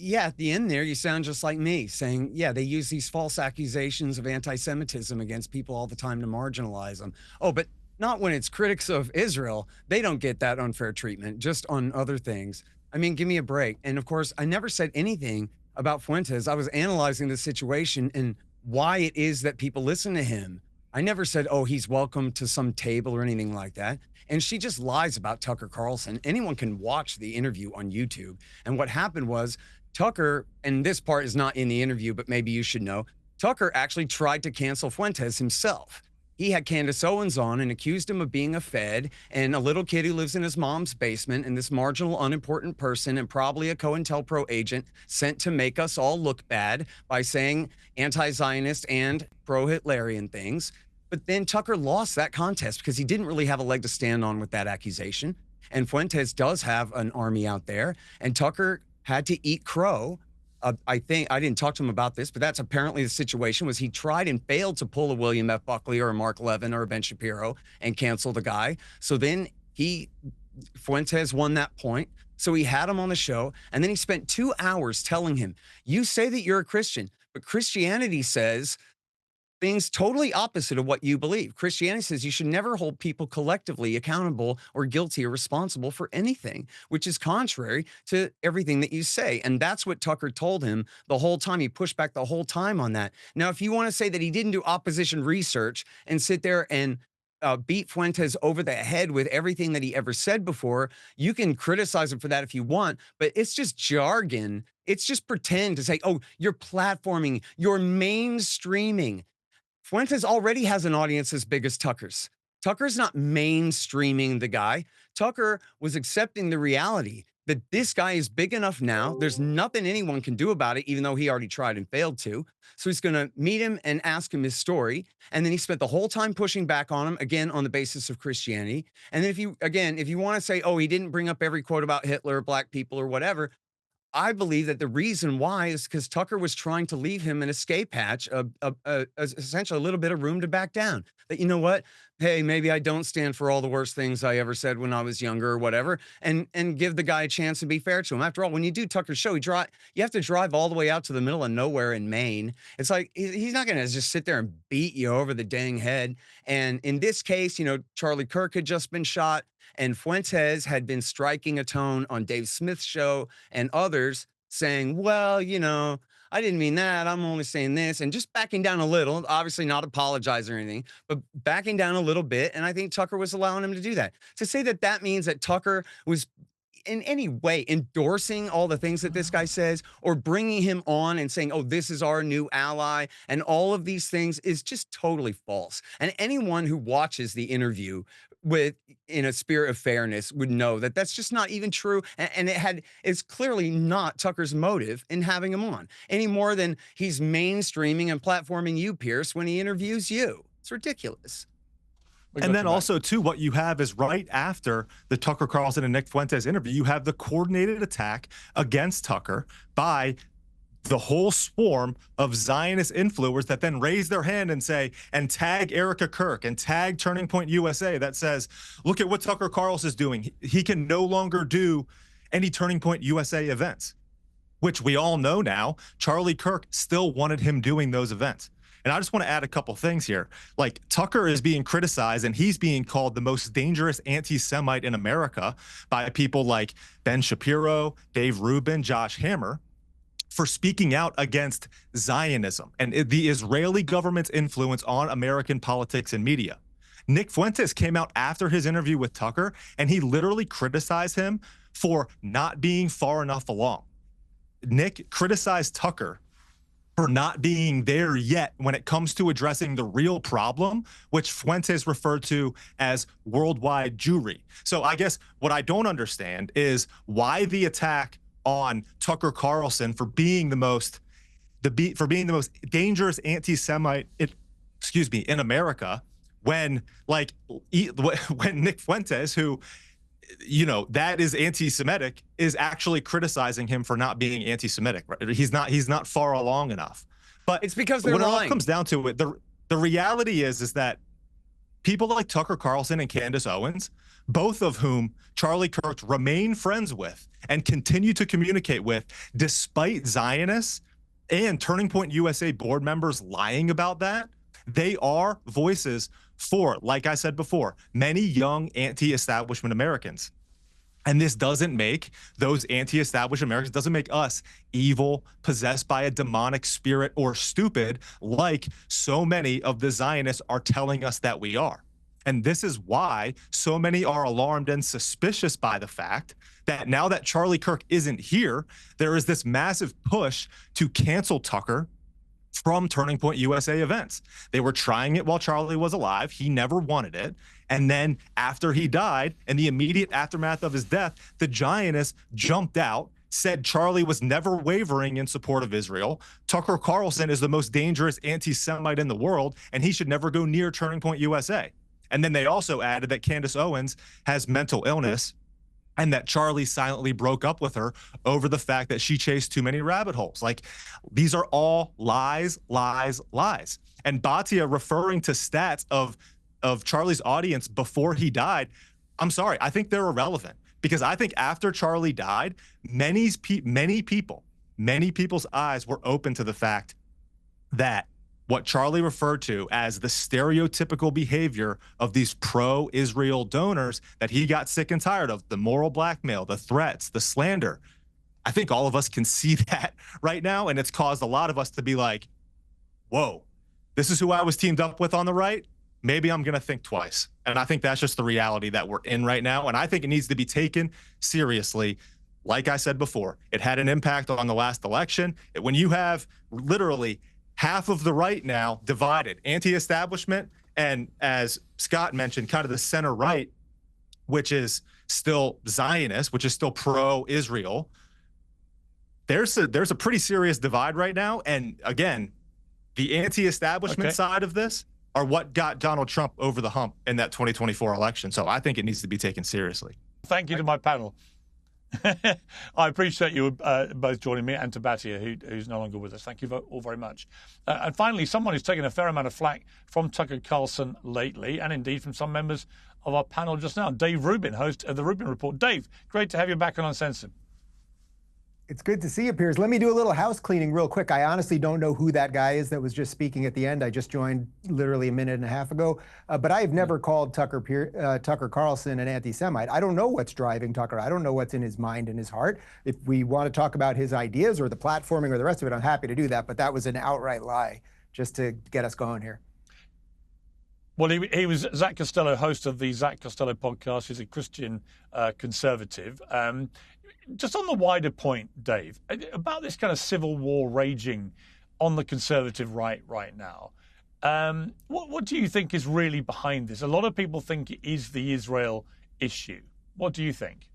Speaker 6: yeah, at the end there, you sound just like me saying, yeah, they use these false accusations of anti-Semitism against people all the time to marginalize them. Oh, but not when it's critics of Israel. They don't get that unfair treatment, just on other things. I mean, give me a break. And of course, I never said anything about Fuentes. I was analyzing the situation and why it is that people listen to him. I never said, oh, he's welcome to some table or anything like that. And she just lies about Tucker Carlson. Anyone can watch the interview on YouTube. And what happened was Tucker, and this part is not in the interview, but maybe you should know, Tucker actually tried to cancel Fuentes himself. He had Candace Owens on and accused him of being a Fed and a little kid who lives in his mom's basement and this marginal, unimportant person and probably a COINTELPRO agent sent to make us all look bad by saying anti-Zionist and pro-Hitlerian things. But then Tucker lost that contest because he didn't really have a leg to stand on with that accusation. And Fuentes does have an army out there, and Tucker had to eat crow. I think I didn't talk to him about this, but that's apparently the situation. Was he tried and failed to pull a William F. Buckley or a Mark Levin or a Ben Shapiro and cancel the guy. So then Fuentes won that point. So he had him on the show, and then he spent 2 hours telling him, you say that you're a Christian, but Christianity says things totally opposite of what you believe. Christianity says you should never hold people collectively accountable or guilty or responsible for anything, which is contrary to everything that you say. And that's what Tucker told him the whole time. He pushed back the whole time on that. Now, if you want to say that he didn't do opposition research and sit there and beat Fuentes over the head with everything that he ever said before, you can criticize him for that if you want, but it's just jargon. It's just pretend to say, oh, you're platforming, you're mainstreaming. Fuentes already has an audience as big as Tucker's. Tucker's not mainstreaming the guy. Tucker was accepting the reality that this guy is big enough now. There's nothing anyone can do about it, even though he already tried and failed to. So he's going to meet him and ask him his story. And then he spent the whole time pushing back on him, again, on the basis of Christianity. And then if you want to say, oh, he didn't bring up every quote about Hitler, black people, or whatever, I believe that the reason why is because Tucker was trying to leave him an escape hatch, essentially a little bit of room to back down. That, you know what? Hey, maybe I don't stand for all the worst things I ever said when I was younger or whatever, and give the guy a chance to be fair to him. After all, when you do Tucker's show, you have to drive all the way out to the middle of nowhere in Maine. It's like he's not going to just sit there and beat you over the dang head. And in this case, Charlie Kirk had just been shot. And Fuentes had been striking a tone on Dave Smith's show and others saying, well, I didn't mean that. I'm only saying this. And just backing down a little, obviously not apologize or anything, but backing down a little bit. And I think Tucker was allowing him to do that. To say that that means that Tucker was in any way endorsing all the things that this guy says or bringing him on and saying, oh, this is our new ally and all of these things is just totally false. And anyone who watches the interview in a spirit of fairness would know that that's just not even true. And it's clearly not Tucker's motive in having him on any more than he's mainstreaming and platforming you, Pierce, when he interviews you. It's ridiculous.
Speaker 4: And then also, too, what you have is right after the Tucker Carlson and Nick Fuentes interview, you have the coordinated attack against Tucker by the whole swarm of Zionist influencers that then raise their hand and say, and tag Erica Kirk and tag Turning Point USA that says, look at what Tucker Carlson is doing. He can no longer do any Turning Point USA events, which we all know now. Charlie Kirk still wanted him doing those events. And I just want to add a couple things here. Like, Tucker is being criticized and he's being called the most dangerous anti-Semite in America by people like Ben Shapiro, Dave Rubin, Josh Hammer, for speaking out against Zionism and the Israeli government's influence on American politics and media. Nick Fuentes came out after his interview with Tucker and he literally criticized him for not being far enough along. Nick criticized Tucker for not being there yet when it comes to addressing the real problem, which Fuentes referred to as worldwide Jewry. So I guess what I don't understand is why the attack on Tucker Carlson for being the most dangerous anti-Semite, in America, when Nick Fuentes, who, you know, that is anti-Semitic, is actually criticizing him for not being anti-Semitic. Right? He's not far along enough. But
Speaker 6: it's because they're
Speaker 4: when
Speaker 6: lying.
Speaker 4: it all comes down to it, the reality is that people like Tucker Carlson and Candace Owens, both of whom Charlie Kirk remain friends with and continue to communicate with, despite Zionists and Turning Point USA board members lying about that, they are voices for, like I said before, many young anti-establishment Americans. And this doesn't make those anti-establishment Americans, doesn't make us evil, possessed by a demonic spirit, or stupid, like so many of the Zionists are telling us that we are. And this is why so many are alarmed and suspicious by the fact that now that Charlie Kirk isn't here, there is this massive push to cancel Tucker from Turning Point USA events. They were trying it while Charlie was alive. He never wanted it. And then after he died, in the immediate aftermath of his death, the Zionists jumped out, said Charlie was never wavering in support of Israel. Tucker Carlson is the most dangerous anti-Semite in the world, and he should never go near Turning Point USA. And then they also added that Candace Owens has mental illness and that Charlie silently broke up with her over the fact that she chased too many rabbit holes. Like, these are all lies, lies, lies. And Batya referring to stats of Charlie's audience before he died, I'm sorry, I think they're irrelevant, because I think after Charlie died, many people's eyes were open to the fact that what Charlie referred to as the stereotypical behavior of these pro-Israel donors that he got sick and tired of, the moral blackmail, the threats, the slander. I think all of us can see that right now, and it's caused a lot of us to be like, whoa, this is who I was teamed up with on the right? Maybe I'm going to think twice. And I think that's just the reality that we're in right now, and I think it needs to be taken seriously. Like I said before, it had an impact on the last election. When you have literally half of the right now divided, anti-establishment, and as Scott mentioned, kind of the center right, which is still Zionist, which is still pro-Israel. There's a pretty serious divide right now. And again, the anti-establishment side of this are what got Donald Trump over the hump in that 2024 election. So I think it needs to be taken seriously.
Speaker 3: Thank you to my panel. I appreciate you both joining me, and to Batya, who's no longer with us. Thank you all very much. And finally, someone who's taken a fair amount of flack from Tucker Carlson lately, and indeed from some members of our panel just now, Dave Rubin, host of the Rubin Report. Dave, great to have you back on Uncensored.
Speaker 5: It's good to see you, Piers. Let me do a little house cleaning real quick. I honestly don't know who that guy is that was just speaking at the end. I just joined literally a minute and a half ago. But I've never called Tucker Carlson an anti-Semite. I don't know what's driving Tucker. I don't know what's in his mind and his heart. If we want to talk about his ideas or the platforming or the rest of it, I'm happy to do that. But that was an outright lie just to get us going here.
Speaker 3: Well, he was Zach Costello, host of the Zach Costello podcast. He's a Christian conservative. Just on the wider point, Dave, about this kind of civil war raging on the conservative right now, what do you think is really behind this? A lot of people think it is the Israel issue. What do you think?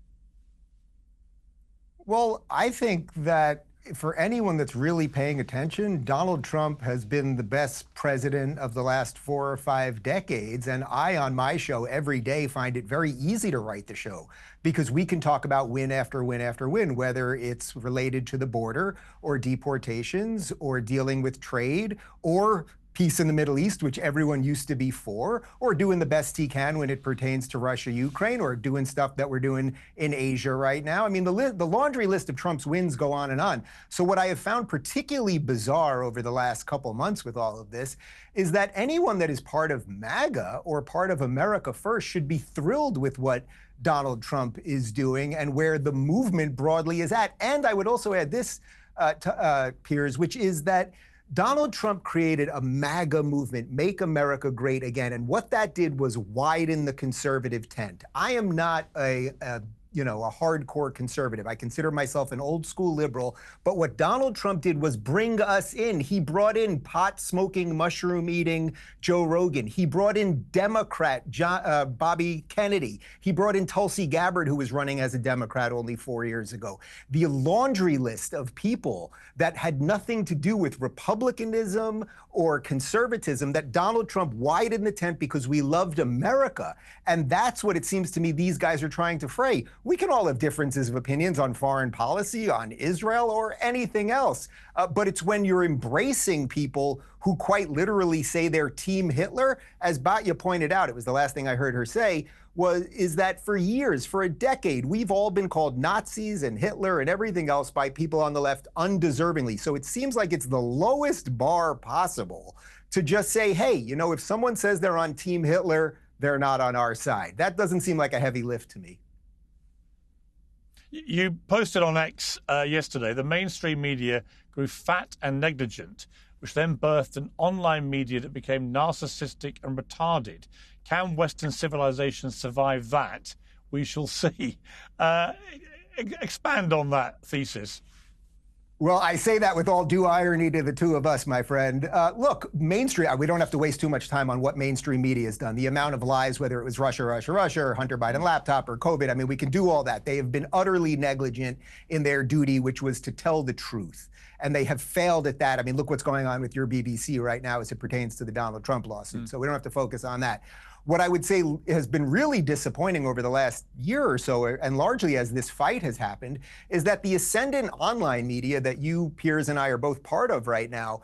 Speaker 5: Well, I think that for anyone that's really paying attention, Donald Trump has been the best president of the last 4 or 5 decades. And I, on my show every day, find it very easy to write the show because we can talk about win after win after win, whether it's related to the border or deportations or dealing with trade or peace in the Middle East, which everyone used to be for, or doing the best he can when it pertains to Russia, Ukraine, or doing stuff that we're doing in Asia right now. I mean, the laundry list of Trump's wins go on and on. So what I have found particularly bizarre over the last couple months with all of this is that anyone that is part of MAGA or part of America First should be thrilled with what Donald Trump is doing and where the movement broadly is at. And I would also add this, Piers, which is that Donald Trump created a MAGA movement, Make America Great Again. And what that did was widen the conservative tent. I am not a hardcore conservative. I consider myself an old school liberal. But what Donald Trump did was bring us in. He brought in pot smoking, mushroom eating Joe Rogan. He brought in Democrat Bobby Kennedy. He brought in Tulsi Gabbard, who was running as a Democrat only 4 years ago. The laundry list of people that had nothing to do with republicanism or conservatism, that Donald Trump widened the tent because we loved America. And that's what it seems to me these guys are trying to fray. We can all have differences of opinions on foreign policy, on Israel, or anything else. But it's when you're embracing people who quite literally say they're Team Hitler, as Batya pointed out, it was the last thing I heard her say, is that for years, for a decade, we've all been called Nazis and Hitler and everything else by people on the left undeservingly. So it seems like it's the lowest bar possible to just say, hey, if someone says they're on Team Hitler, they're not on our side. That doesn't seem like a heavy lift to me.
Speaker 3: You posted on X yesterday, the mainstream media grew fat and negligent, which then birthed an online media that became narcissistic and retarded. Can Western civilization survive that? We shall see. Expand on that thesis.
Speaker 5: Well, I say that with all due irony to the two of us, my friend. Look, mainstream, we don't have to waste too much time on what mainstream media has done. The amount of lies, whether it was Russia, or Hunter Biden laptop, or COVID, I mean, we can do all that. They have been utterly negligent in their duty, which was to tell the truth. And they have failed at that. I mean, look what's going on with your BBC right now as it pertains to the Donald Trump lawsuit. So we don't have to focus on that. What I would say has been really disappointing over the last year or so, and largely as this fight has happened, is that the ascendant online media that you, Piers, and I are both part of right now,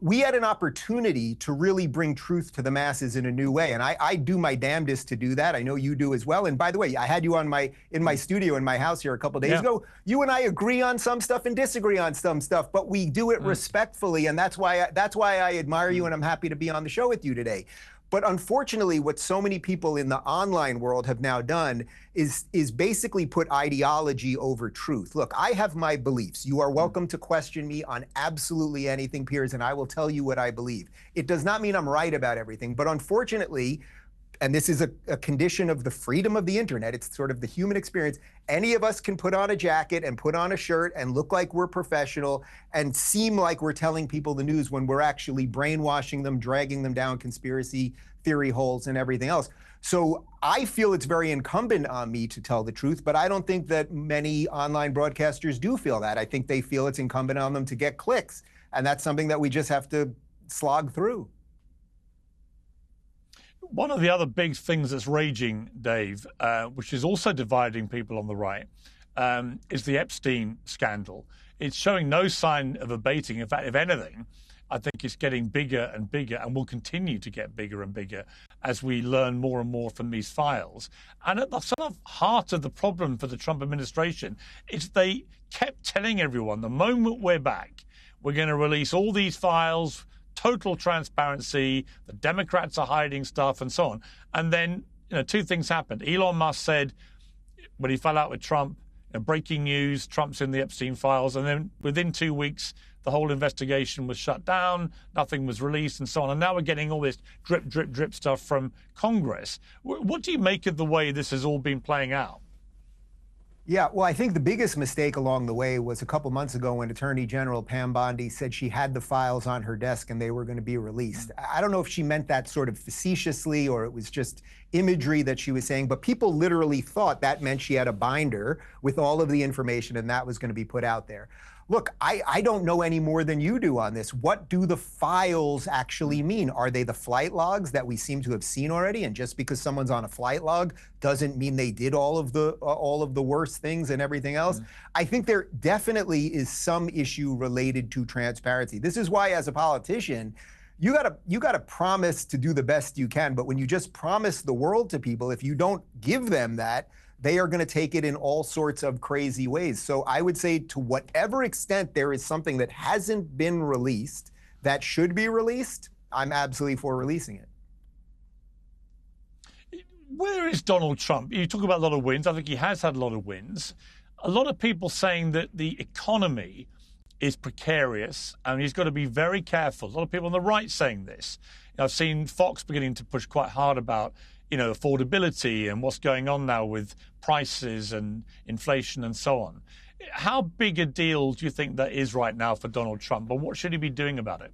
Speaker 5: we had an opportunity to really bring truth to the masses in a new way. And I do my damnedest to do that. I know you do as well. And by the way, I had you on in my studio in my house here a couple of days ago. You and I agree on some stuff and disagree on some stuff, but we do it respectfully. And that's why I admire you, and I'm happy to be on the show with you today. But unfortunately, what so many people in the online world have now done is basically put ideology over truth. Look, I have my beliefs. You are welcome to question me on absolutely anything, Piers, and I will tell you what I believe. It does not mean I'm right about everything, but unfortunately, and this is a condition of the freedom of the internet, it's sort of the human experience, any of us can put on a jacket and put on a shirt and look like we're professional and seem like we're telling people the news when we're actually brainwashing them, dragging them down conspiracy theory holes and everything else. So I feel it's very incumbent on me to tell the truth, but I don't think that many online broadcasters do feel that. I think they feel it's incumbent on them to get clicks. And that's something that we just have to slog through.
Speaker 3: One of the other big things that's raging, Dave, which is also dividing people on the right, is the Epstein scandal. It's showing no sign of abating. In fact, if anything, I think it's getting bigger and bigger and will continue to get bigger and bigger. as we learn more and more from these files. And at the sort of heart of the problem for the Trump administration is they kept telling everyone, the moment we're back, we're going to release all these files, total transparency, the Democrats are hiding stuff and so on. And then, two things happened. Elon Musk said, when he fell out with Trump, breaking news, Trump's in the Epstein files. And then within 2 weeks, the whole investigation was shut down, nothing was released and so on. And now we're getting all this drip, drip, drip stuff from Congress. What do you make of the way this has all been playing out?
Speaker 5: Yeah, well, I think the biggest mistake along the way was a couple months ago when Attorney General Pam Bondi said she had the files on her desk and they were going to be released. I don't know if she meant that sort of facetiously or it was just imagery that she was saying, but people literally thought that meant she had a binder with all of the information and that was going to be put out there. Look, I don't know any more than you do on this. What do the files actually mean? Are they the flight logs that we seem to have seen already? And just because someone's on a flight log doesn't mean they did all of the worst things and everything else. I think there definitely is some issue related to transparency. This is why, as a politician, you gotta promise to do the best you can. But when you just promise the world to people, if you don't give them that, they are going to take it in all sorts of crazy ways. So I would say to whatever extent there is something that hasn't been released that should be released, I'm absolutely for releasing it.
Speaker 3: Where is Donald Trump? You talk about a lot of wins. I think he has had a lot of wins. A lot of people saying that the economy is precarious and he's got to be very careful. A lot of people on the right saying this. I've seen Fox beginning to push quite hard about affordability and what's going on now with prices and inflation and so on. How big a deal do you think that is right now for Donald Trump, and what should he be doing about it?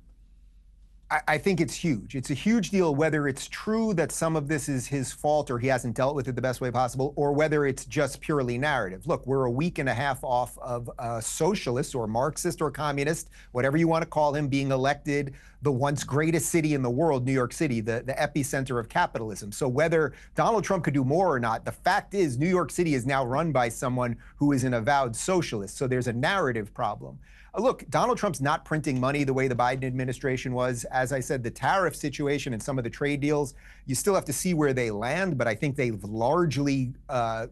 Speaker 5: I think it's huge. It's a huge deal, whether it's true that some of this is his fault or he hasn't dealt with it the best way possible, or whether it's just purely narrative. Look, we're a week and a half off of a socialist or Marxist or communist, whatever you want to call him, being elected the once greatest city in the world, New York City, the epicenter of capitalism. So whether Donald Trump could do more or not, the fact is New York City is now run by someone who is an avowed socialist. So there's a narrative problem. Look, Donald Trump's not printing money the way the Biden administration was. As I said, the tariff situation and some of the trade deals, you still have to see where they land, but I think they've largely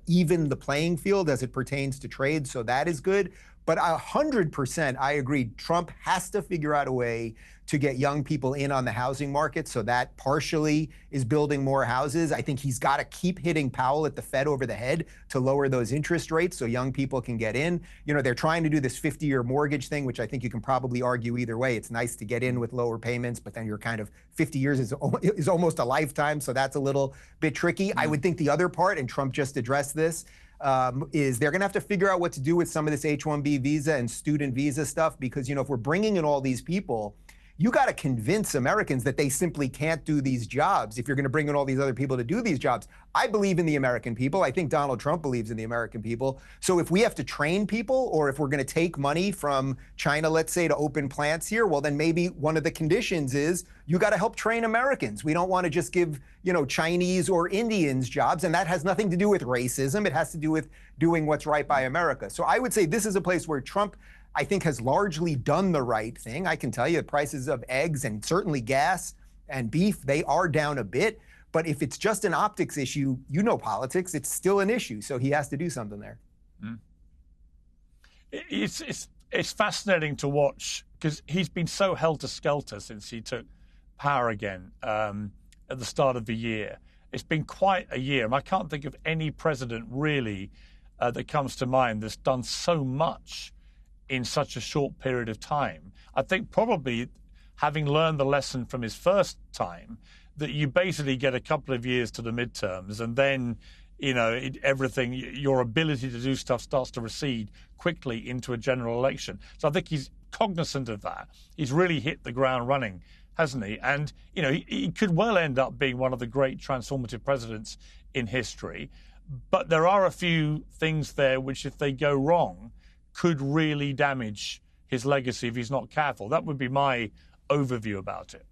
Speaker 5: evened the playing field as it pertains to trade, so that is good. But 100%, I agree, Trump has to figure out a way to get young people in on the housing market, so that partially is building more houses. I think he's got to keep hitting Powell at the Fed over the head to lower those interest rates so young people can get in. They're trying to do this 50-year mortgage thing, which I think you can probably argue either way. It's nice to get in with lower payments, but then you're kind of 50 years is almost a lifetime, so that's a little bit tricky. I would think the other part, and Trump just addressed this, is they're going to have to figure out what to do with some of this H-1B visa and student visa stuff, because, if we're bringing in all these people, you got to convince Americans that they simply can't do these jobs if you're going to bring in all these other people to do these jobs. I believe in the American people. I think Donald Trump believes in the American people. So if we have to train people, or if we're going to take money from China, let's say, to open plants here, well, then maybe one of the conditions is you got to help train Americans. We don't want to just give, Chinese or Indians jobs. And that has nothing to do with racism. It has to do with doing what's right by America. So I would say this is a place where Trump, I think, has largely done the right thing. I can tell you the prices of eggs and certainly gas and beef, they are down a bit. But if it's just an optics issue, politics, it's still an issue. So he has to do something there.
Speaker 3: It's fascinating to watch because he's been so helter-skelter since he took power again at the start of the year. It's been quite a year. And I can't think of any president really that comes to mind that's done so much in such a short period of time. I think probably having learned the lesson from his first time, that you basically get a couple of years to the midterms and then, everything, your ability to do stuff starts to recede quickly into a general election. So I think he's cognizant of that. He's really hit the ground running, hasn't he? And, he could well end up being one of the great transformative presidents in history. But there are a few things there which, if they go wrong, could really damage his legacy if he's not careful. That would be my overview about it.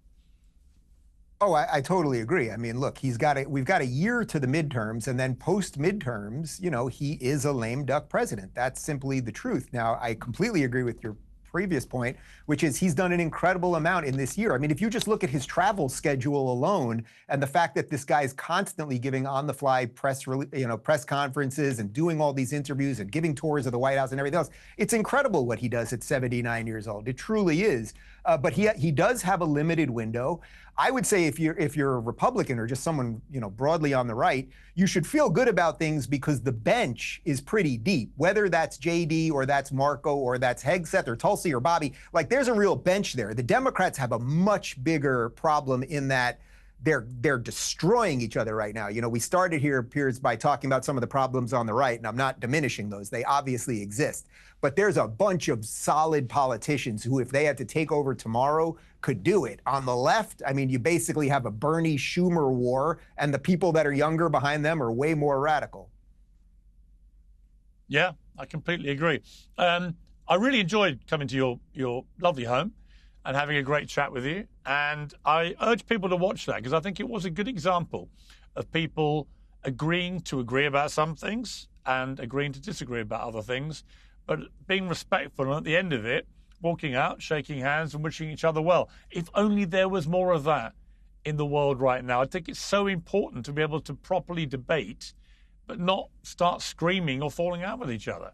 Speaker 5: Oh, I totally agree. I mean, look, we've got a year to the midterms, and then post-midterms, he is a lame duck president. That's simply the truth. Now, I completely agree with your previous point, which is he's done an incredible amount in this year. I mean, if you just look at his travel schedule alone and the fact that this guy's constantly giving on-the-fly press conferences and doing all these interviews and giving tours of the White House and everything else, it's incredible what he does at 79 years old. It truly is. But he does have a limited window. I would say if you're a Republican or just someone broadly on the right, you should feel good about things because the bench is pretty deep. Whether that's JD or that's Marco or that's Hegseth or Tulsi or Bobby, like there's a real bench there. The Democrats have a much bigger problem in that they're destroying each other right now. We started here, Piers, by talking about some of the problems on the right, and I'm not diminishing those. They obviously exist. But there's a bunch of solid politicians who, if they had to take over tomorrow, could do it. On the left, I mean, you basically have a Bernie Schumer war, and the people that are younger behind them are way more radical.
Speaker 3: Yeah, I completely agree. I really enjoyed coming to your lovely home and having a great chat with you. And I urge people to watch that because I think it was a good example of people agreeing to agree about some things and agreeing to disagree about other things, but being respectful and at the end of it, walking out, shaking hands and wishing each other well. If only there was more of that in the world right now. I think it's so important to be able to properly debate, but not start screaming or falling out with each other.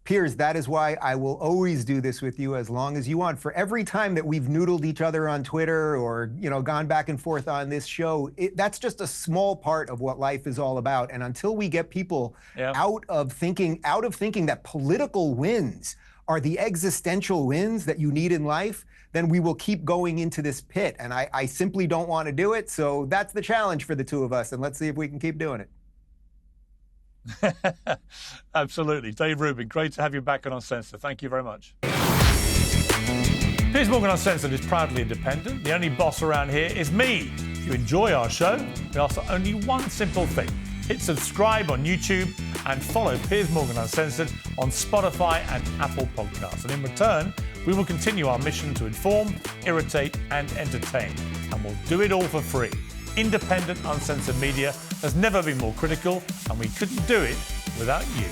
Speaker 5: Piers, that is why I will always do this with you as long as you want. For every time that we've noodled each other on Twitter or, gone back and forth on this show, that's just a small part of what life is all about. And until we get people out of thinking that political wins are the existential wins that you need in life, then we will keep going into this pit. And I simply don't want to do it. So that's the challenge for the two of us. And let's see if we can keep doing it.
Speaker 3: Absolutely. Dave Rubin, great to have you back on Uncensored. Thank you very much. Piers Morgan Uncensored is proudly independent. The only boss around here is me. If you enjoy our show, we ask for only one simple thing. Hit subscribe on YouTube and follow Piers Morgan Uncensored on Spotify and Apple Podcasts. And in return, we will continue our mission to inform, irritate and entertain. And we'll do it all for free. Independent, uncensored media has never been more critical, and we couldn't do it without you.